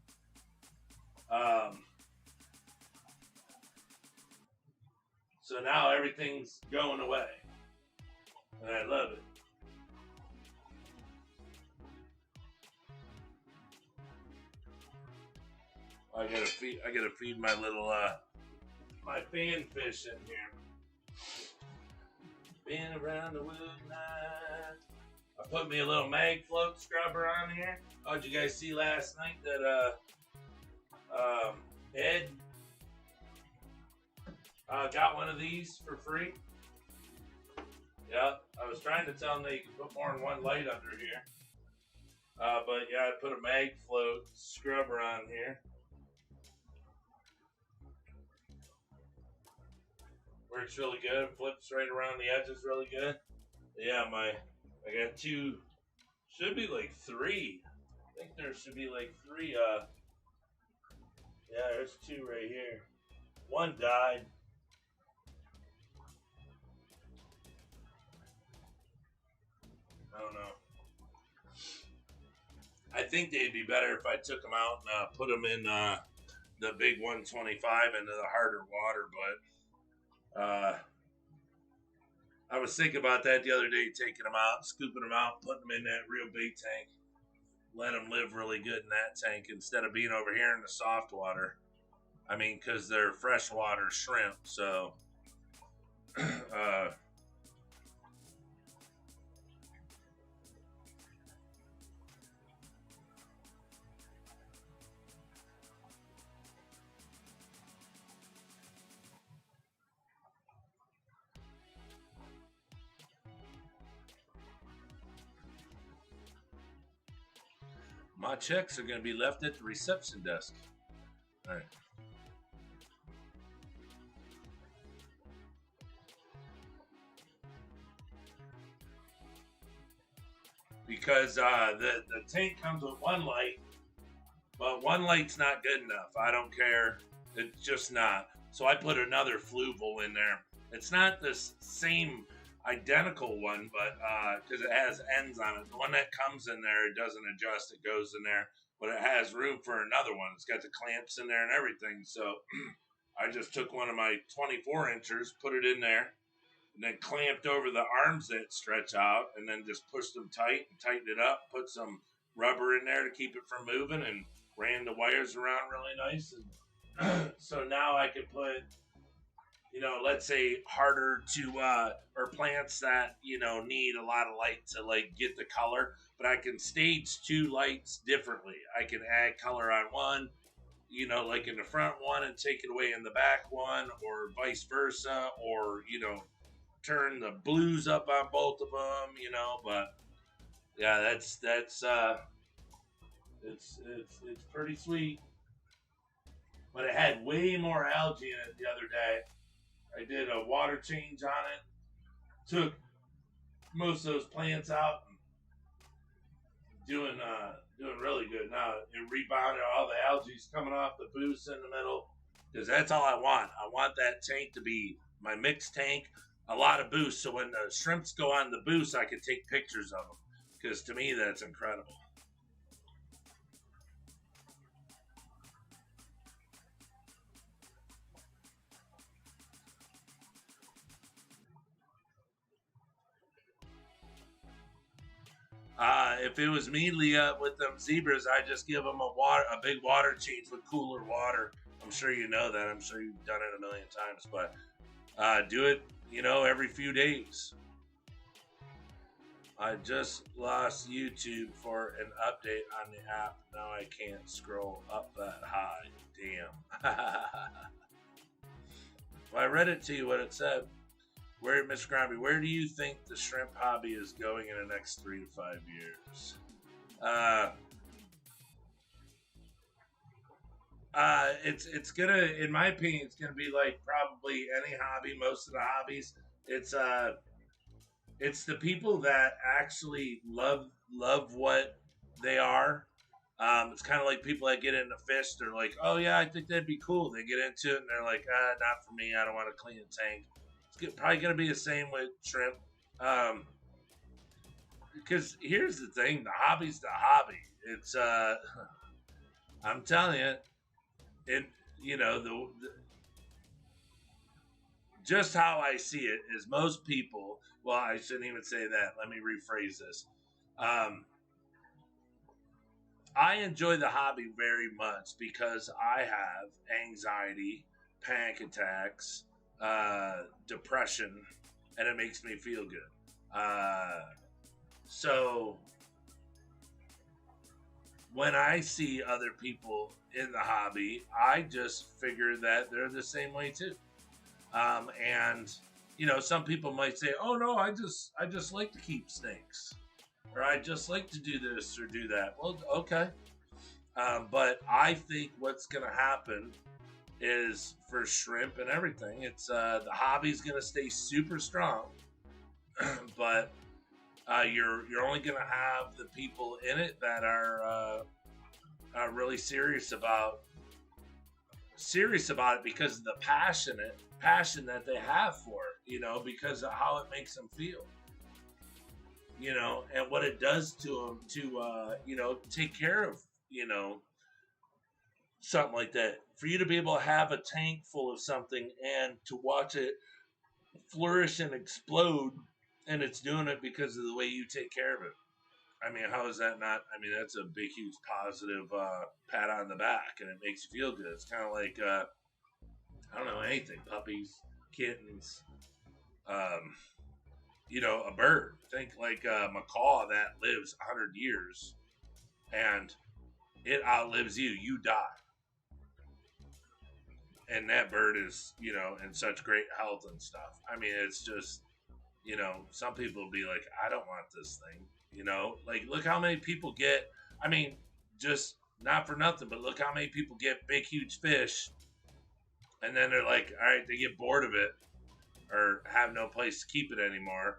So now everything's going away. And I love it. I gotta feed my little my fanfish in here. Been around the wood line. I put me a little mag float scrubber on here. Oh, did you guys see last night that Ed got one of these for free? Yeah, I was trying to tell him that you can put more than one light under here. But yeah, I put a mag float scrubber on here. Works really good. Flips right around the edges really good. Yeah, I got two. Should be like three. I think there should be like three. Yeah, there's two right here. One died. I don't know. I think they'd be better if I took them out and put them in the big 125 into the harder water, but I was thinking about that the other day, taking them out, scooping them out, putting them in that real big tank, let them live really good in that tank instead of being over here in the soft water. I mean, because they're freshwater shrimp, so my checks are going to be left at the reception desk. All right. Because the tank comes with one light, but one light's not good enough. I don't care. It's just not. So I put another Fluval in there. It's not the same identical one, but because it has ends on it. The one that comes in there, it doesn't adjust. It goes in there, but it has room for another one. It's got the clamps in there and everything. So I just took one of my 24 inchers, put it in there, and then clamped over the arms that stretch out, and then just pushed them tight and tightened it up, put some rubber in there to keep it from moving, and ran the wires around really nice. And so now I could put, let's say harder to, or plants that, need a lot of light to like get the color, but I can stage two lights differently. I can add color on one, like in the front one and take it away in the back one, or vice versa, or, turn the blues up on both of them, but yeah, that's it's pretty sweet. But it had way more algae in it the other day. I did a water change on it, took most of those plants out, and doing really good now. It rebounded, all the algae's coming off the boost in the middle, because that's all I want. I want that tank to be my mixed tank. A lot of boost, so when the shrimps go on the boost, I can take pictures of them, because to me that's incredible. If it was me, Leah, with them zebras, I'd just give them a big water change with cooler water. I'm sure you know that. I'm sure you've done it a million times, but do it, every few days. I just lost YouTube for an update on the app. Now I can't scroll up that high. Damn. Well, I read it to you what it said. Where, Miss Gromby, where do you think the shrimp hobby is going in the next 3 to 5 years? It's gonna, in my opinion, it's gonna be like probably any hobby, most of the hobbies. It's the people that actually love what they are. It's kind of like people that get into fish. They're like, oh yeah, I think that'd be cool. They get into it and they're like, not for me. I don't want to clean a tank. It's probably gonna be the same with shrimp. Because here's the thing: the hobby's the hobby. It's I'm telling you, it the just how I see it is most people. Well, I shouldn't even say that. Let me rephrase this. Um, I enjoy the hobby very much because I have anxiety, panic attacks, depression, and it makes me feel good. Uh, so when I see other people in the hobby, I just figure that they're the same way too. And some people might say, "Oh no, I just like to keep snakes, or I just like to do this or do that." Well, okay, but I think what's going to happen is for shrimp and everything, it's the hobby's going to stay super strong, but you're only going to have the people in it that are really serious about it because of the passion that they have for it, because of how it makes them feel, and what it does to them to take care of you know something like that. For you to be able to have a tank full of something and to watch it flourish and explode, and it's doing it because of the way you take care of it. I mean, how is that not? I mean, that's a big, huge positive pat on the back, and it makes you feel good. It's kind of like I don't know, anything, puppies, kittens, um, a bird. Think like a macaw that lives 100 years, and it outlives you. You die, and that bird is in such great health and stuff. I mean, it's just some people will be like, I don't want this thing. Like look how many people get. I mean, just not for nothing, but look how many people get big, huge fish, and then they're like, all right, they get bored of it or have no place to keep it anymore.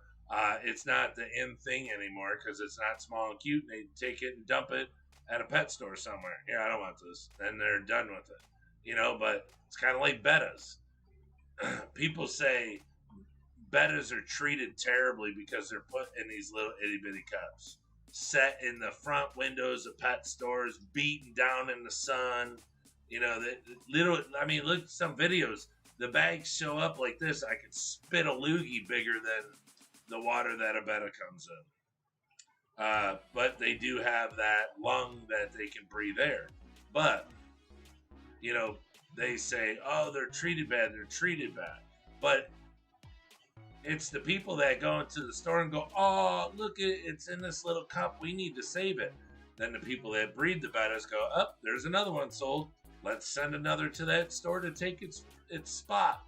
It's not the in thing anymore because it's not small and cute. And they take it and dump it at a pet store somewhere. Yeah, I don't want this. Then they're done with it. But it's kind of like bettas. People say bettas are treated terribly because they're put in these little itty bitty cups, set in the front windows of pet stores, beaten down in the sun. The little. I mean, look at some videos. The bags show up like this. I could spit a loogie bigger than the water that a betta comes in. But they do have that lung that they can breathe air. But they say, oh, they're treated bad. They're treated bad. But it's the people that go into the store and go, oh, look, it's in this little cup. We need to save it. Then the people that breed the bettas go, oh, there's another one sold. Let's send another to that store to take its spot.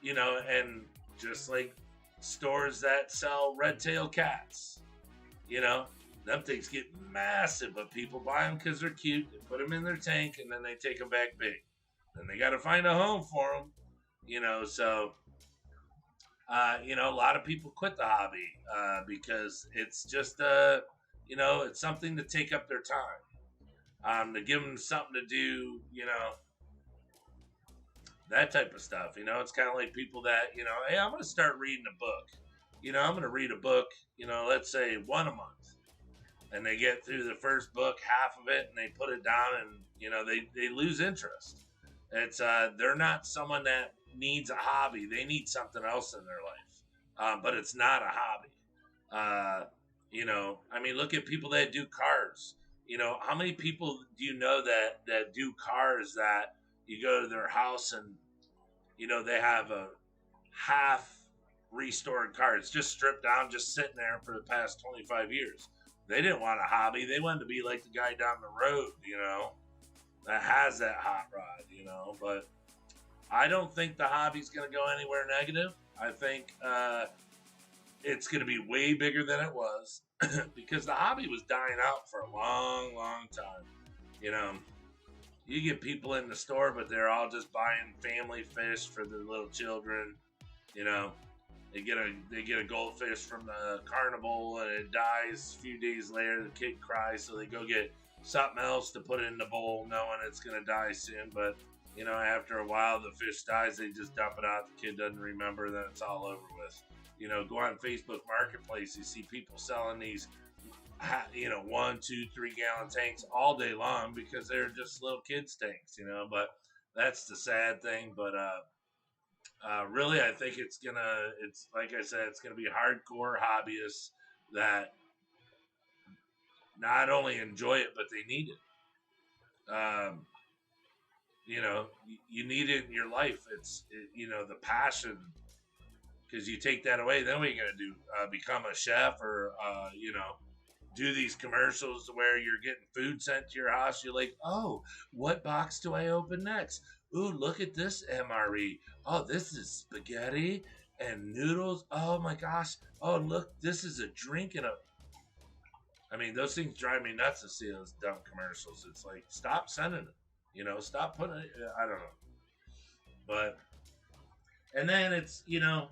And just like stores that sell red-tailed cats, them things get massive, but people buy them because they're cute. They put them in their tank, and then they take them back big. Then they got to find a home for them, so... a lot of people quit the hobby because it's just, it's something to take up their time, to give them something to do, that type of stuff. It's kind of like people that, hey, I'm going to start reading a book. I'm going to read a book, let's say one a month. And they get through the first book, half of it, and they put it down and, they lose interest. It's, they're not someone that needs a hobby. They need something else in their life. But it's not a hobby. I mean, look at people that do cars. How many people do you know that do cars that you go to their house and, they have a half restored car. It's just stripped down, just sitting there for the past 25 years. They didn't want a hobby. They wanted to be like the guy down the road, that has that hot rod, but I don't think the hobby's going to go anywhere negative. I think it's going to be way bigger than it was because the hobby was dying out for a long, long time. You get people in the store, but they're all just buying family fish for their little children. They get a goldfish from the carnival and it dies a few days later. The kid cries, so they go get something else to put in the bowl, knowing it's going to die soon. But after a while, the fish dies. They just dump it out. The kid doesn't remember. Then it's all over with. Go on Facebook Marketplace. You see people selling these, 1, 2, 3 gallon tanks all day long because they're just little kids tanks. But that's the sad thing. But really, I think it's like I said, it's gonna be hardcore hobbyists that not only enjoy it, but they need it. You know, you need it in your life. You know, the passion, because you take that away, then what are you going to do? Become a chef or, you know, do these commercials where you're getting food sent to your house. You're like, oh, what box do I open next? Ooh, look at this MRE. Oh, this is spaghetti and noodles. Oh my gosh. Oh, look, this is a drink and a. I mean, those things drive me nuts to see those dumb commercials. It's like, stop sending it. You know, stop putting it. I don't know. But, and then it's, you know,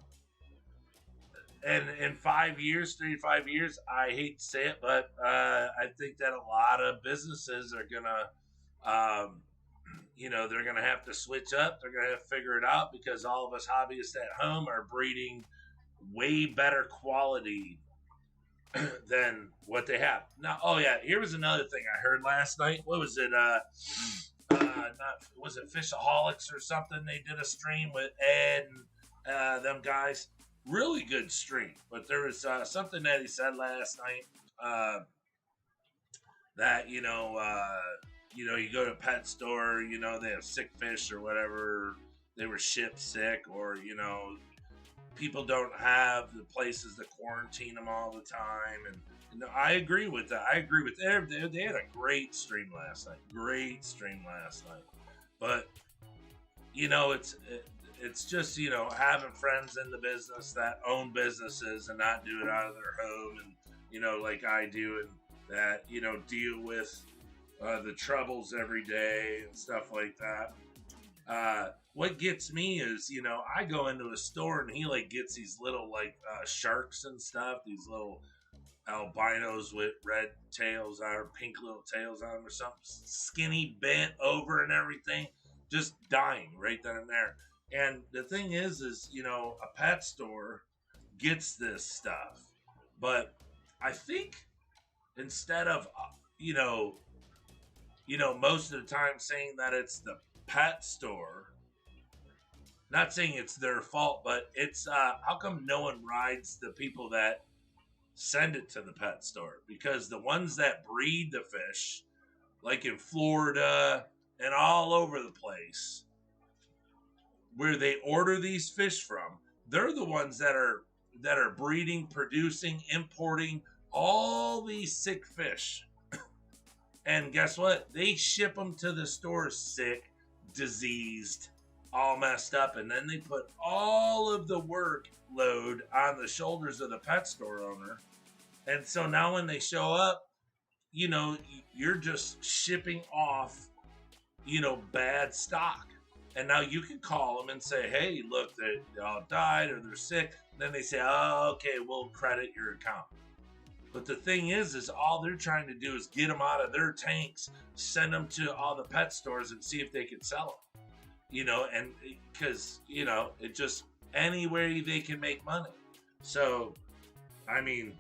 and in 5 years, 3 to 5 years, I hate to say it, but I think that a lot of businesses are gonna, you know, they're gonna have to switch up. They're gonna have to figure it out because all of us hobbyists at home are breeding way better quality than what they have now. Oh yeah, here was another thing I heard last night. What was it? Not was it Fishaholics or something? They did a stream with Ed and them guys. Really good stream, but there was something that he said last night that you know, you go to a pet store, you know, they have sick fish or whatever, they were shipped sick, or you know, people don't have the places to quarantine them all the time, and you know, I agree with that. I agree with everything. They had a great stream last night. But you know, it's just, you know, having friends in the business that own businesses and not do it out of their home, and you know, like I do, and that, you know, deal with the troubles every day and stuff like that. What gets me is, you know, I go into a store and he like gets these little like sharks and stuff, these little albinos with red tails or pink little tails on them or something, skinny, bent over and everything, just dying right then and there. And the thing is, you know, a pet store gets this stuff, but I think instead of, you know, most of the time saying that it's the pet store, not saying it's their fault, but it's how come no one rides the people that send it to the pet store? Because the ones that breed the fish, like in Florida and all over the place, where they order these fish from, they're the ones that are breeding, producing, importing all these sick fish. And guess what? They ship them to the store sick, diseased, all messed up, and then they put all of the workload on the shoulders of the pet store owner. And so now when they show up, you know, you're just shipping off, you know, bad stock. And now you can call them and say, hey, look, they all died or they're sick. And then they say, oh, okay, we'll credit your account. But the thing is all they're trying to do is get them out of their tanks, send them to all the pet stores and see if they can sell them. You know, and because, you know, it just anywhere they can make money. So, I mean,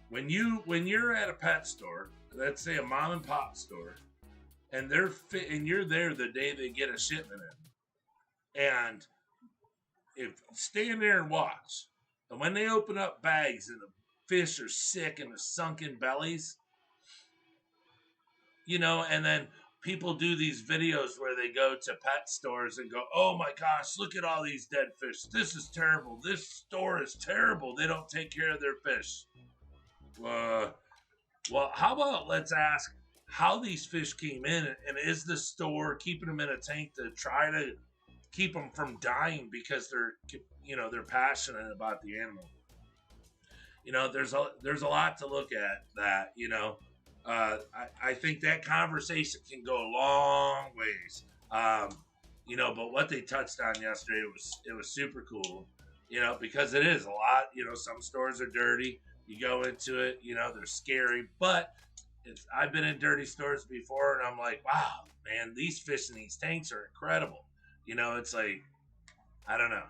when you're at a pet store, let's say a mom and pop store, and you're there the day they get a shipment in, and if stand there and watch, and when they open up bags and the fish are sick and the sunken bellies, you know, and then people do these videos where they go to pet stores and go, oh my gosh, look at all these dead fish. This is terrible. This store is terrible. They don't take care of their fish. Well, how about let's ask how these fish came in, and is the store keeping them in a tank to try to keep them from dying because they're passionate about the animal. You know, there's a lot to look at that, you know. I think that conversation can go a long ways. You know, but what they touched on yesterday, it was super cool, you know, because it is a lot. You know, some stores are dirty. You go into it, you know, they're scary, but I've been in dirty stores before, and I'm like, wow, man, these fish in these tanks are incredible. You know, it's like, I don't know.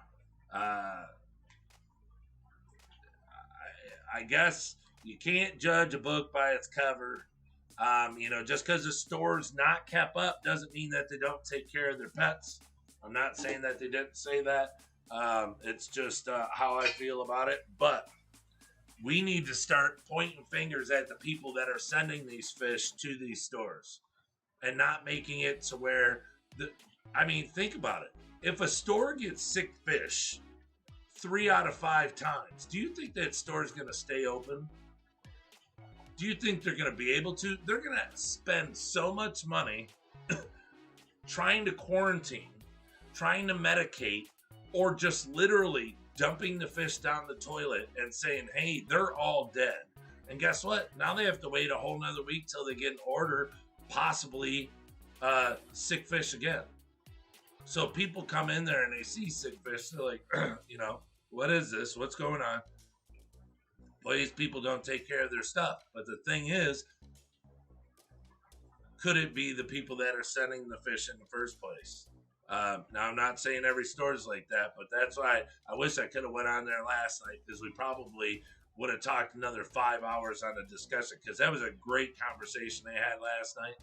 I guess you can't judge a book by its cover. You know, just because the store's not kept up doesn't mean that they don't take care of their pets. I'm not saying that they didn't say that. It's just how I feel about it. But we need to start pointing fingers at the people that are sending these fish to these stores and not making it to where think about it. If a store gets sick fish 3 out of 5 times, do you think that store is going to stay open? Do you think they're going to be able to? They're going to spend so much money trying to quarantine, trying to medicate, or just literally dumping the fish down the toilet and saying, hey, they're all dead. And guess what? Now they have to wait a whole nother week till they get an order, possibly sick fish again. So people come in there and they see sick fish. They're like, what is this? What's going on? Well, these people don't take care of their stuff. But the thing is, could it be the people that are sending the fish in the first place? Now, I'm not saying every store is like that, but that's why I wish I could have went on there last night, because we probably would have talked another 5 hours on the discussion, because that was a great conversation they had last night.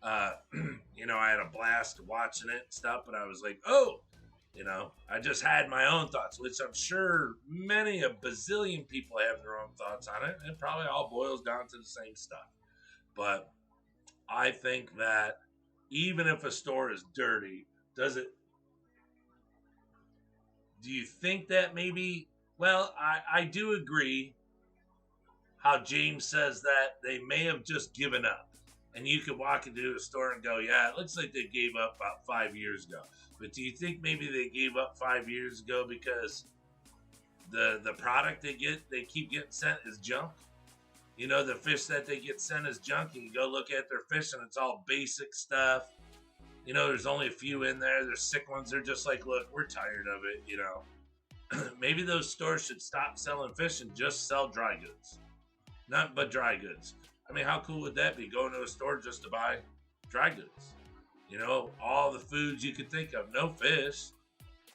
I had a blast watching it and stuff, but I was like, I just had my own thoughts, which I'm sure a bazillion people have their own thoughts on it. It probably all boils down to the same stuff. But I think that even if a store is dirty, do you think that maybe, I do agree how James says that they may have just given up. And you could walk into a store and go, yeah, it looks like they gave up about 5 years ago. But do you think maybe they gave up 5 years ago because the product they keep getting sent is junk? The fish that they get sent is junk, and you go look at their fish and it's all basic stuff. There's only a few in there. There's sick ones. They're just like, look, we're tired of it, Maybe those stores should stop selling fish and just sell dry goods. Nothing but dry goods. I mean, how cool would that be? Going to a store just to buy dry goods. All the foods you could think of. No fish.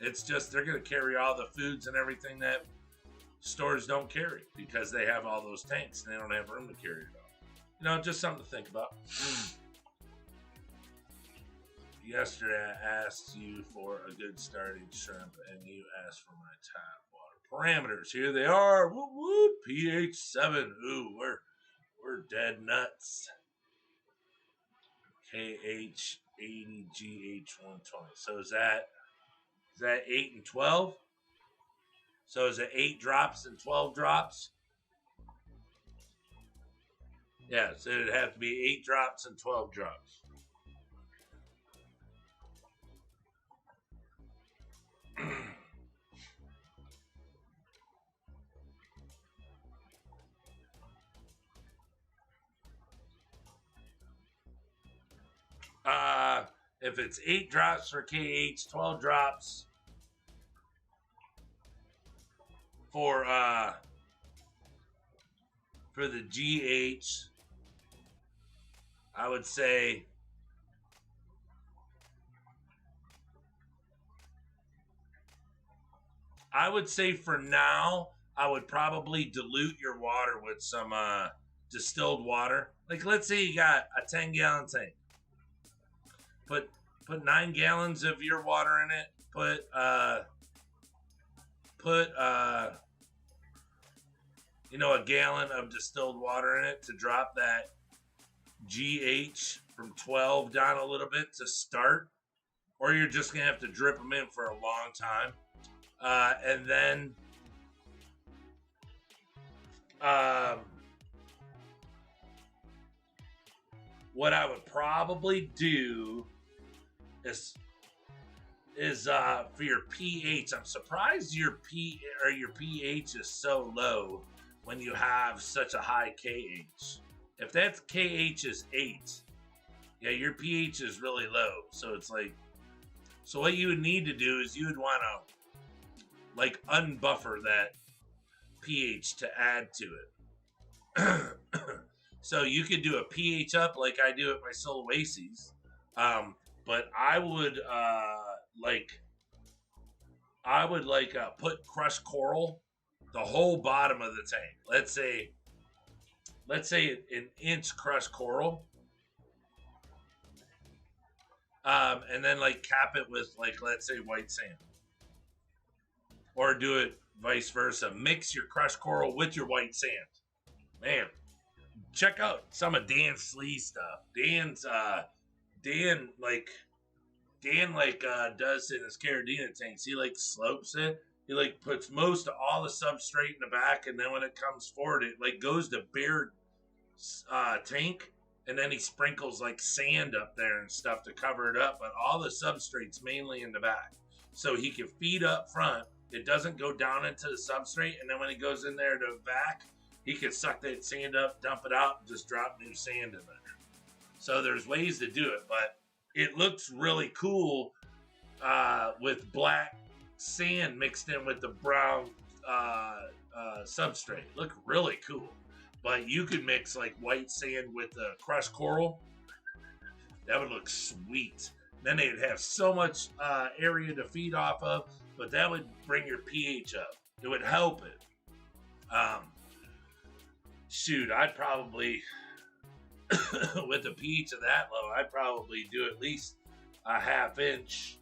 It's just they're going to carry all the foods and everything that stores don't carry, because they have all those tanks and they don't have room to carry it all. Just something to think about. Yesterday I asked you for a good starting shrimp, and you asked for my tap water parameters. Here they are. Whoop whoop. pH 7. Ooh, we're dead nuts. KH 80, GH 120. So is that 8 and 12? So is it 8 drops and 12 drops? Yeah, so it'd have to be 8 drops and 12 drops. If it's 8 drops for KH, 12 drops for the GH, I would say for now, I would probably dilute your water with some distilled water. Like, let's say you got a 10-gallon tank. Put 9 gallons of your water in it. Put a gallon of distilled water in it to drop that GH from 12 down a little bit to start. Or you're just going to have to drip them in for a long time. And then what I would probably do is for your pH. I'm surprised your pH is so low when you have such a high KH. If that KH is 8, yeah, your pH is really low. So it's like, so what you would need to do is you would want to unbuffer that pH to add to it. So you could do a pH up like I do at my Sulawesi's. But I would put crushed coral the whole bottom of the tank. Let's say an inch crushed coral. And then cap it with let's say white sand. or do it vice versa. Mix your crushed coral with your white sand. Man, check out some of Dan's Slee stuff. Dan does in his Caradina tanks. He like slopes it. He like puts most of all the substrate in the back, and then when it comes forward, it like goes to bare tank, and then he sprinkles like sand up there and stuff to cover it up. But all the substrate's mainly in the back, so he can feed up front. It doesn't go down into the substrate, and then when he goes in there to vac, he can suck that sand up, dump it out, and just drop new sand in there. So there's ways to do it, but it looks really cool with black sand mixed in with the brown substrate. Look really cool. But you could mix like white sand with the crushed coral. That would look sweet. Then they'd have so much area to feed off of, but that would bring your pH up. It would help it. Shoot, I'd probably, with the pH of that low, I'd probably do at least a half inch,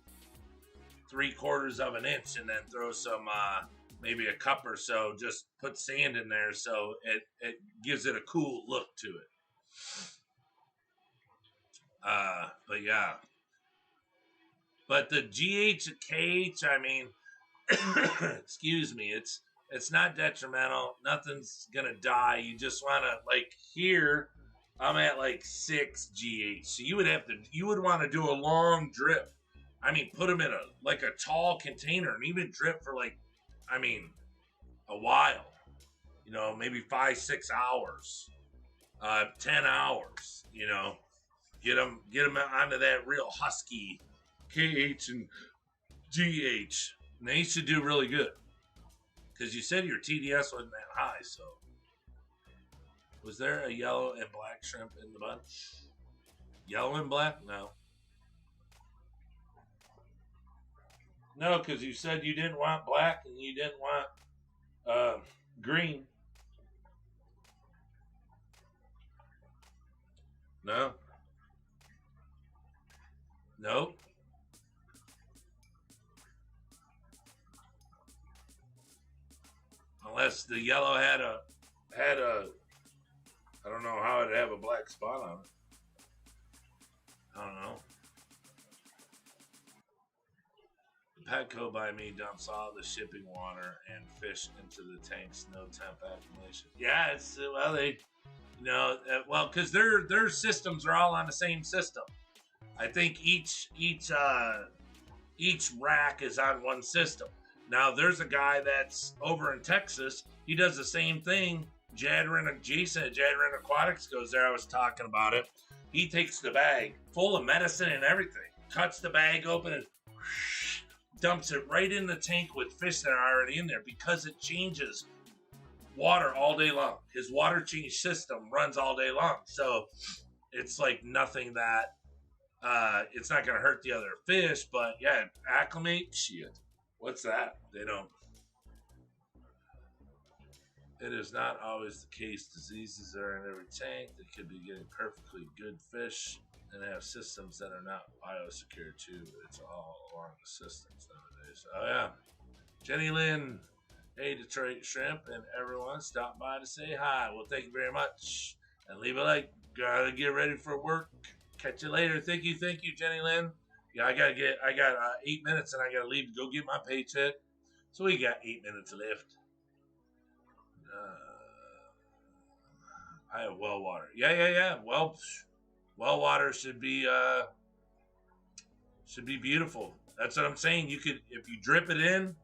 3/4 of an inch, and then throw some, maybe a cup or so, just put sand in there so it gives it a cool look to it. But yeah. But the GH and KH, I mean, excuse me, it's not detrimental. Nothing's gonna die. You just wanna, like, here I'm at like 6 GH. So you would want to do a long drip. I mean, put them in a tall container and even drip for like, I mean, a while. You know, maybe 5-6 hours, 10 hours. You know, get them onto that real husky KH and GH, and they should do really good. Because you said your TDS wasn't that high, so. Was there a yellow and black shrimp in the bunch? Yellow and black? No. No, because you said you didn't want black and you didn't want green. No. Nope. Unless the yellow had a I don't know how it'd have a black spot on it. I don't know. The Petco by me dumps all the shipping water and fish into the tanks, no temp accumulation. Yeah, it's well they, you know, because their systems are all on the same system. I think each rack is on one system. Now there's a guy that's over in Texas. He does the same thing. Jason at Jadrin Aquatics goes there. I was talking about it. He takes the bag full of medicine and everything, cuts the bag open and dumps it right in the tank with fish that are already in there because it changes water all day long. His water change system runs all day long. So it's like nothing that it's not going to hurt the other fish, but yeah, acclimate shit. What's that? They don't. It is not always the case. Diseases are in every tank. They could be getting perfectly good fish and have systems that are not biosecure too. It's all along the systems nowadays. Oh yeah. Jenny Lynn, hey Detroit Shrimp, and everyone stop by to say hi. Well, thank you very much. And leave a like. Gotta get ready for work. Catch you later. Thank you, Jenny Lynn. Yeah, I got 8 minutes and I gotta leave to go get my paycheck. So we got 8 minutes left. I have well water. Yeah. Well water should be beautiful. That's what I'm saying. You could, if you drip it in,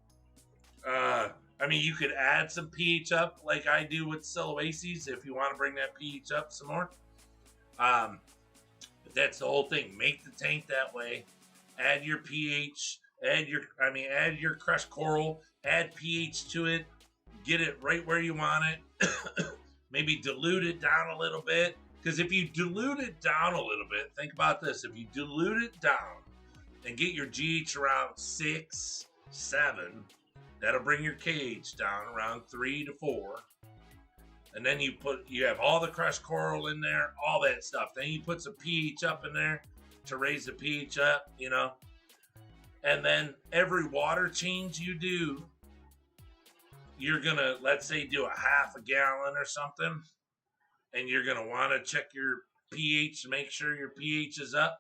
I mean, you could add some pH up like I do with Siloaces if you want to bring that pH up some more. But that's the whole thing. Make the tank that way. Add your pH. Add your crushed coral. Add pH to it. Get it right where you want it. Maybe dilute it down a little bit. Because if you dilute it down a little bit, think about this. If you dilute it down and get your GH around 6, 7, that'll bring your KH down around 3 to 4. And then you have all the crushed coral in there, all that stuff. Then you put some pH up in there to raise the pH up, you know. And then every water change you do, you're gonna, let's say, do a half a gallon or something, and you're gonna want to check your pH to make sure your pH is up,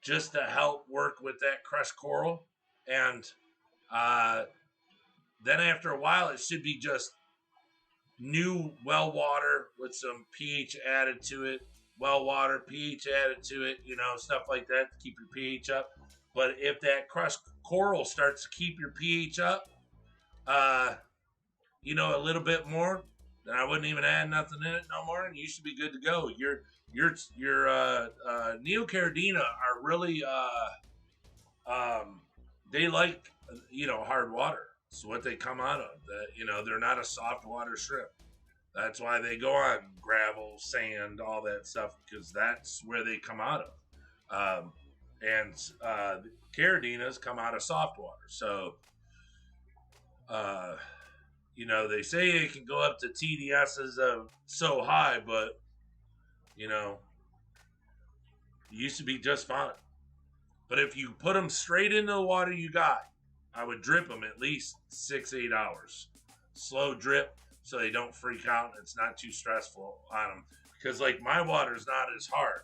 just to help work with that crushed coral. And then after a while, it should be just new well water with some pH added to it. Well water, pH added to it, stuff like that to keep your pH up. But if that crushed coral starts to keep your pH up, a little bit more, then I wouldn't even add nothing in it no more, and you should be good to go. Your Neocaridina are really they like hard water. It's what they come out of. That they're not a soft water shrimp. That's why they go on gravel, sand, all that stuff, because that's where they come out of. And the Caridinas come out of soft water. So, they say it can go up to TDSs of so high, but, it used to be just fine. But if you put them straight into the water you got, I would drip them at least 6-8 hours. Slow drip so they don't freak out and it's not too stressful on them. Because, my water is not as hard.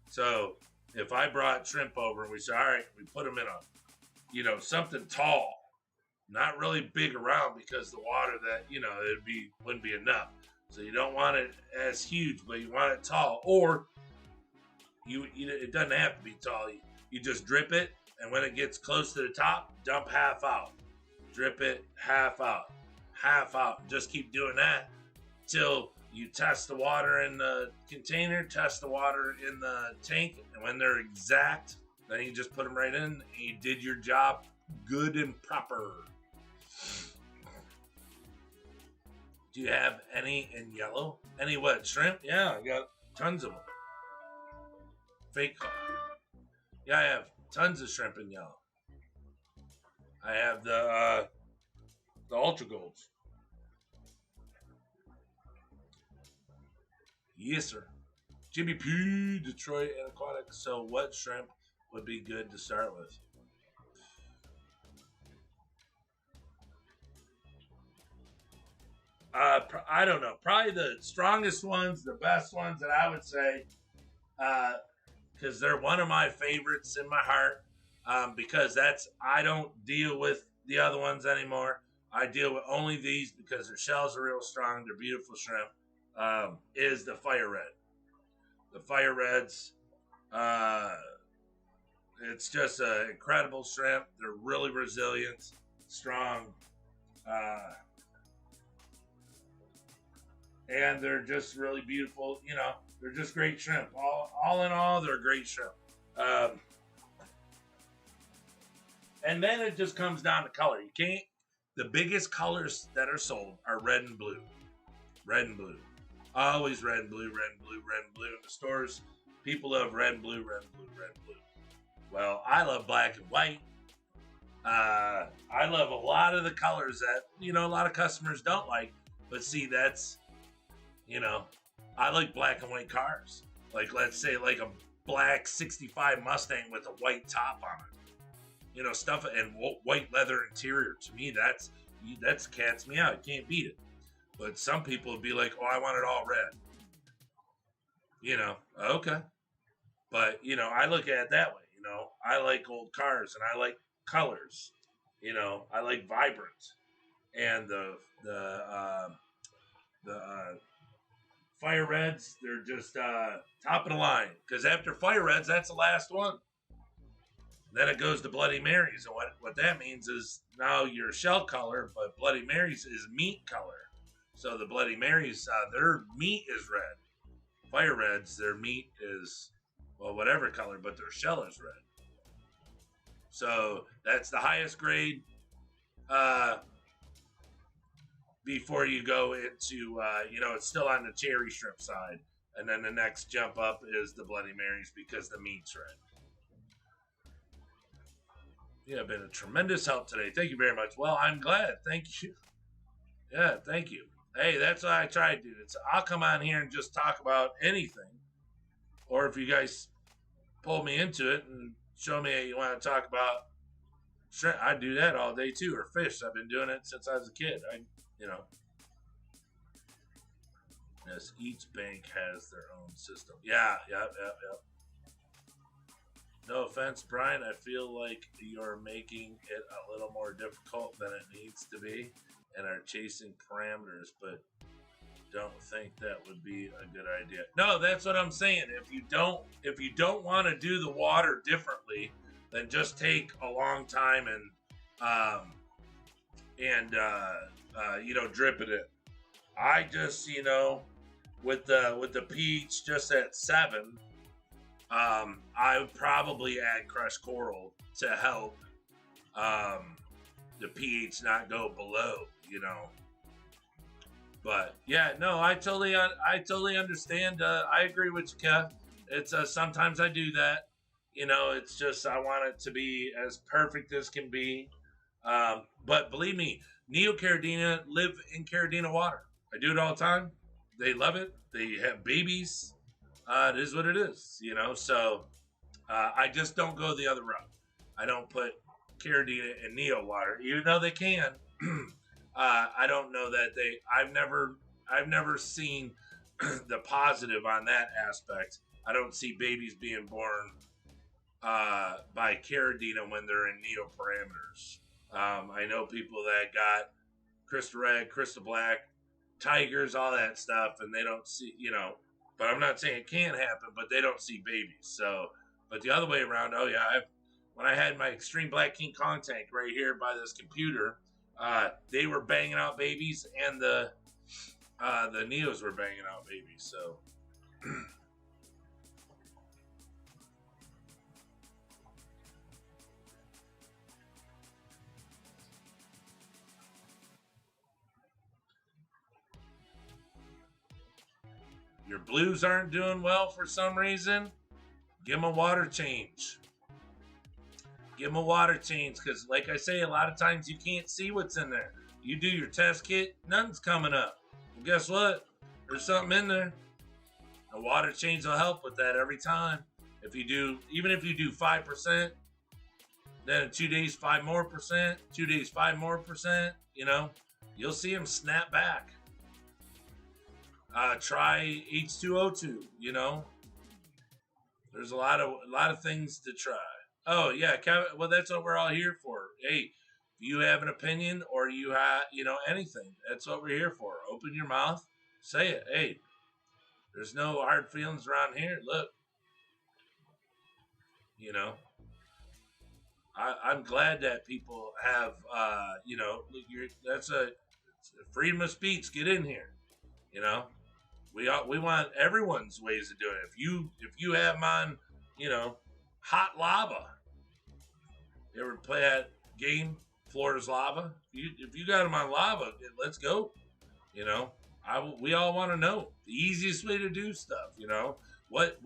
So, if I brought shrimp over and we said, all right, we put them in a, something tall, not really big around because the water that, wouldn't be enough. So, you don't want it as huge, but you want it tall. Or, it doesn't have to be tall. You just drip it, and when it gets close to the top, dump half out. Drip it, half out. Half out. Just keep doing that till you test the water in the container, test the water in the tank, and when they're exact, then you just put them right in, and you did your job good and proper. Do you have any in yellow? Any what? Shrimp? Yeah, I got tons of them. Fake. Yeah, I have tons of shrimp in yellow. I have the Ultra Golds. Yes, sir. Jimmy P. Detroit and Aquatic. So, what shrimp would be good to start with? I don't know. Probably the strongest ones, the best ones that I would say, because they're one of my favorites in my heart. Because I don't deal with the other ones anymore. I deal with only these because their shells are real strong. They're beautiful shrimp. Is the Fire Red. The Fire Reds, it's just an incredible shrimp. They're really resilient, strong, and they're just really beautiful. They're just great shrimp. All in all, they're great shrimp. And then it just comes down to color. The biggest colors that are sold are red and blue. Red and blue. Always red and blue, red and blue, red and blue. In the stores, people love red and blue, red and blue, red and blue. Well, I love black and white. I love a lot of the colors that, a lot of customers don't like. But see, that's, I like black and white cars. Let's say, a black 65 Mustang with a white top on it. Stuff and white leather interior. To me, that's cats me out. You can't beat it. But some people would be like, oh, I want it all red. Okay. But, I look at it that way. I like old cars and I like colors. I like vibrant. And the Fire Reds, they're just top of the line. Because after Fire Reds, that's the last one. Then it goes to Bloody Marys. And what that means is now your shell color, but Bloody Marys is meat color. So the Bloody Marys, their meat is red. Fire Reds, their meat is, whatever color, but their shell is red. So that's the highest grade before you go into, it's still on the cherry shrimp side. And then the next jump up is the Bloody Marys because the meat's red. You have been a tremendous help today. Thank you very much. Well, I'm glad. Thank you. Yeah, thank you. Hey, that's what I try to do. I'll come on here and just talk about anything. Or if you guys pull me into it and show me you want to talk about Shrimp, I do that all day too, or fish. I've been doing it since I was a kid. You know, yes, each bank has their own system. Yeah, yeah. No offense, Brian. I feel like you're making it a little more difficult than it needs to be, and are chasing parameters, but don't think that would be a good idea. No, that's what I'm saying. If you don't want to do the water differently, then just take a long time um and drip it in. I just with the pH just at 7, I would probably add crushed coral to help the pH not go below. But yeah, no, I totally understand. I agree with you, Kev. It's sometimes I do that. It's just I want it to be as perfect as can be. But believe me, Neocaridina live in Caridina water. I do it all the time. They love it. They have babies. It is what it is. So I just don't go the other route. I don't put Caridina in Neo water, even though they can. I don't know that they. I've never seen the positive on that aspect. I don't see babies being born by Caridina when they're in Neo parameters. I know people that got Crystal Red, Crystal Black, Tigers, all that stuff, and they don't see. But I'm not saying it can't happen, but they don't see babies. So, but the other way around, oh yeah, when I had my Extreme Black King Kong tank right here by this computer, they were banging out babies, and the Neos were banging out babies. So. Your blues aren't doing well for some reason, give them a water change. Give them a water change because, like I say, a lot of times you can't see what's in there. You do your test kit, nothing's coming up. Well, guess what? There's something in there. A water change will help with that every time. Even if you do 5%, then in 2 days, 5 more percent, 2 days, 5 more percent, you'll see them snap back. Try H2O2. There's a lot of things to try. Oh yeah, Kevin. Well, that's what we're all here for. Hey, if you have an opinion or you have anything, that's what we're here for. Open your mouth, say it. Hey, there's no hard feelings around here. Look, I'm glad that people have that's a freedom of speech. Get in here. We want everyone's ways of doing it. If you have them on, hot lava. You ever play that game, Florida's Lava? If you got them on lava, let's go. We all want to know the easiest way to do stuff. What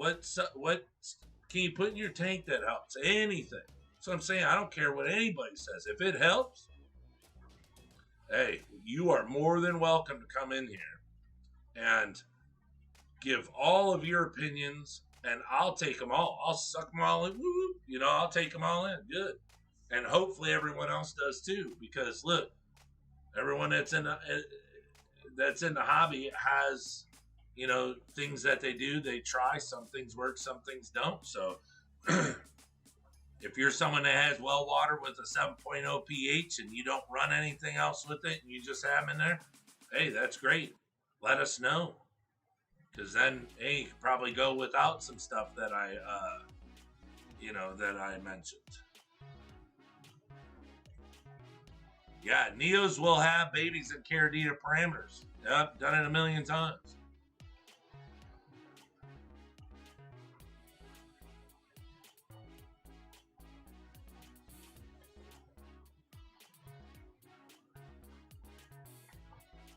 can you put in your tank that helps? Anything. So I'm saying I don't care what anybody says. If it helps, hey, you are more than welcome to come in here and give all of your opinions, and I'll take them all. I'll suck them all in. I'll take them all in. Good. And hopefully everyone else does too. Because look, everyone that's in the hobby has, things that they do. They try. Some things work, some things don't. So if you're someone that has well water with a 7.0 pH and you don't run anything else with it and you just have them in there, hey, that's great. Let us know. Because then, hey, you could probably go without some stuff that I mentioned. Yeah, Neos will have babies in Caridina parameters. Yep, done it a million times.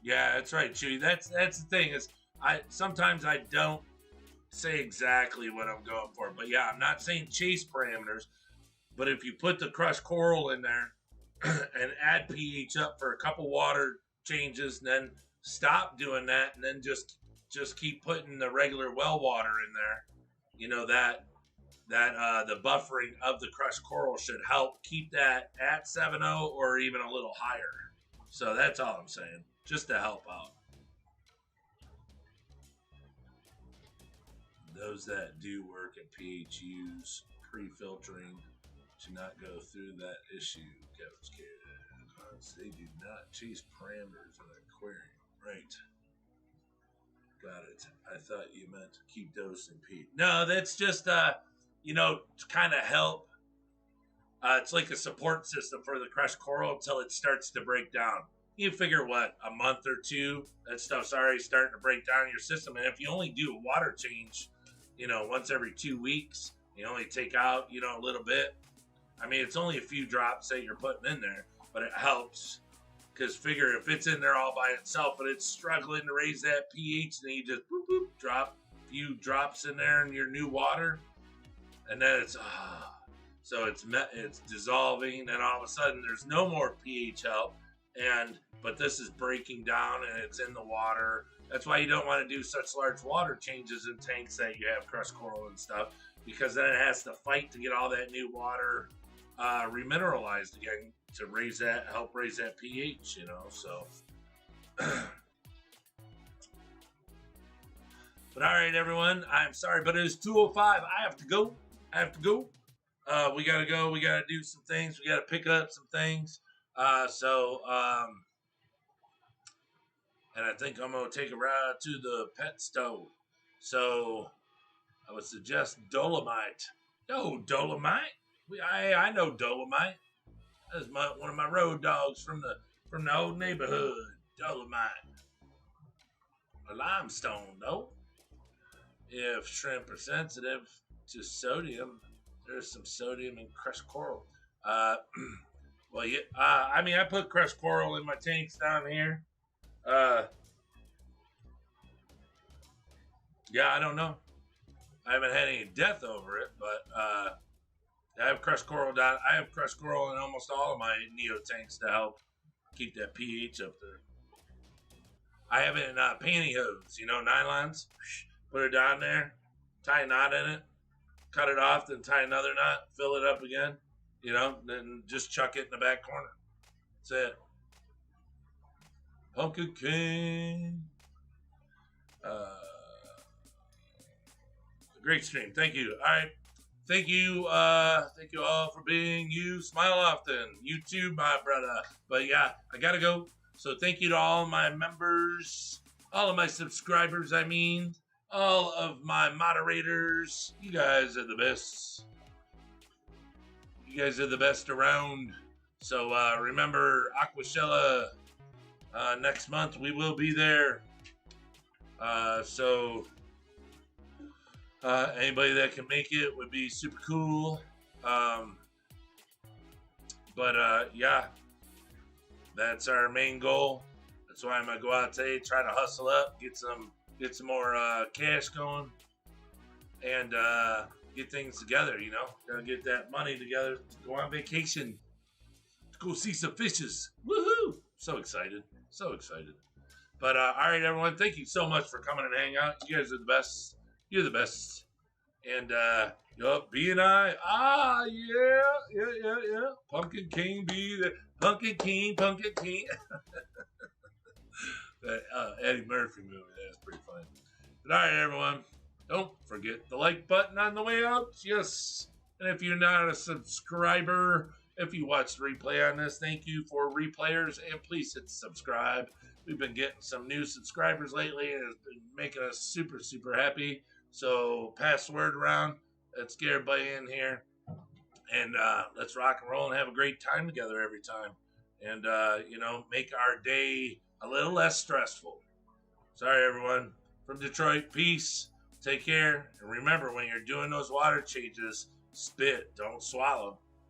Yeah, that's right, Chewy. That's the thing is, sometimes I don't say exactly what I'm going for, but yeah, I'm not saying chase parameters. But if you put the crushed coral in there and add pH up for a couple water changes, and then stop doing that, and then just keep putting the regular well water in there, that the buffering of the crushed coral should help keep that at 7.0 or even a little higher. So that's all I'm saying, just to help out. Those that do work at PHUs pre-filtering to not go through that issue. Coach They do not chase parameters in an aquarium. Right. Got it. I thought you meant to keep dosing Pete. No, that's just to kind of help. It's like a support system for the crushed coral until it starts to break down. You figure what, a month or two, that stuff's already starting to break down in your system. And if you only do a water change, once every 2 weeks, you only take out, a little bit. I mean, it's only a few drops that you're putting in there, but it helps. Because figure if it's in there all by itself, but it's struggling to raise that pH, then you just boop, boop, drop a few drops in there in your new water, and then it's so it's dissolving, and all of a sudden there's no more pH help, but this is breaking down and it's in the water. That's why you don't want to do such large water changes in tanks that you have crushed coral and stuff, because then it has to fight to get all that new water remineralized again to help raise that pH, so. But all right, everyone, I'm sorry, but it's 2:05. I have to go. We gotta go. We gotta do some things. We gotta pick up some things. And I think I'm gonna take a ride to the pet store. So I would suggest Dolomite. Oh, Dolomite. I know Dolomite. That's one of my road dogs from the old neighborhood. Dolomite. A limestone, though. If shrimp are sensitive to sodium, there's some sodium in crushed coral. Well, yeah. I put crushed coral in my tanks down here. Yeah, I don't know. I haven't had any death over it, but I have crushed coral down. I have crushed coral in almost all of my Neo tanks to help keep that pH up there. I have it in pantyhose, nylons. Put it down there, tie a knot in it, cut it off, then tie another knot, fill it up again, then just chuck it in the back corner. That's it. Pumpkin King. Great stream. Thank you. All right. Thank you all for being you. Smile often. You too, my brother. But yeah, I gotta go. So thank you to all my members, all of my subscribers, all of my moderators. You guys are the best. You guys are the best around. So remember, Aquashella, next month we will be there. Anybody that can make it would be super cool. Yeah, that's our main goal. That's why I'm gonna go out today, try to hustle up, get some more cash going, and get things together. Gotta get that money together to go on vacation, to go see some fishes. Woohoo! So excited. But all right, everyone, thank you so much for coming and hanging out. You guys are the best. You're the best. And B and I. Yeah. Pumpkin King B. Pumpkin King. That Eddie Murphy movie. That's pretty funny. But all right, everyone. Don't forget the like button on the way out. Yes. And if you're not a subscriber, if you watched the replay on this, thank you for replayers. And please hit subscribe. We've been getting some new subscribers lately, and it's been making us super, super happy. So pass the word around. Let's get everybody in here. And let's rock and roll and have a great time together every time. And, make our day a little less stressful. Sorry, everyone. From Detroit, peace. Take care. And remember, when you're doing those water changes, spit. Don't swallow.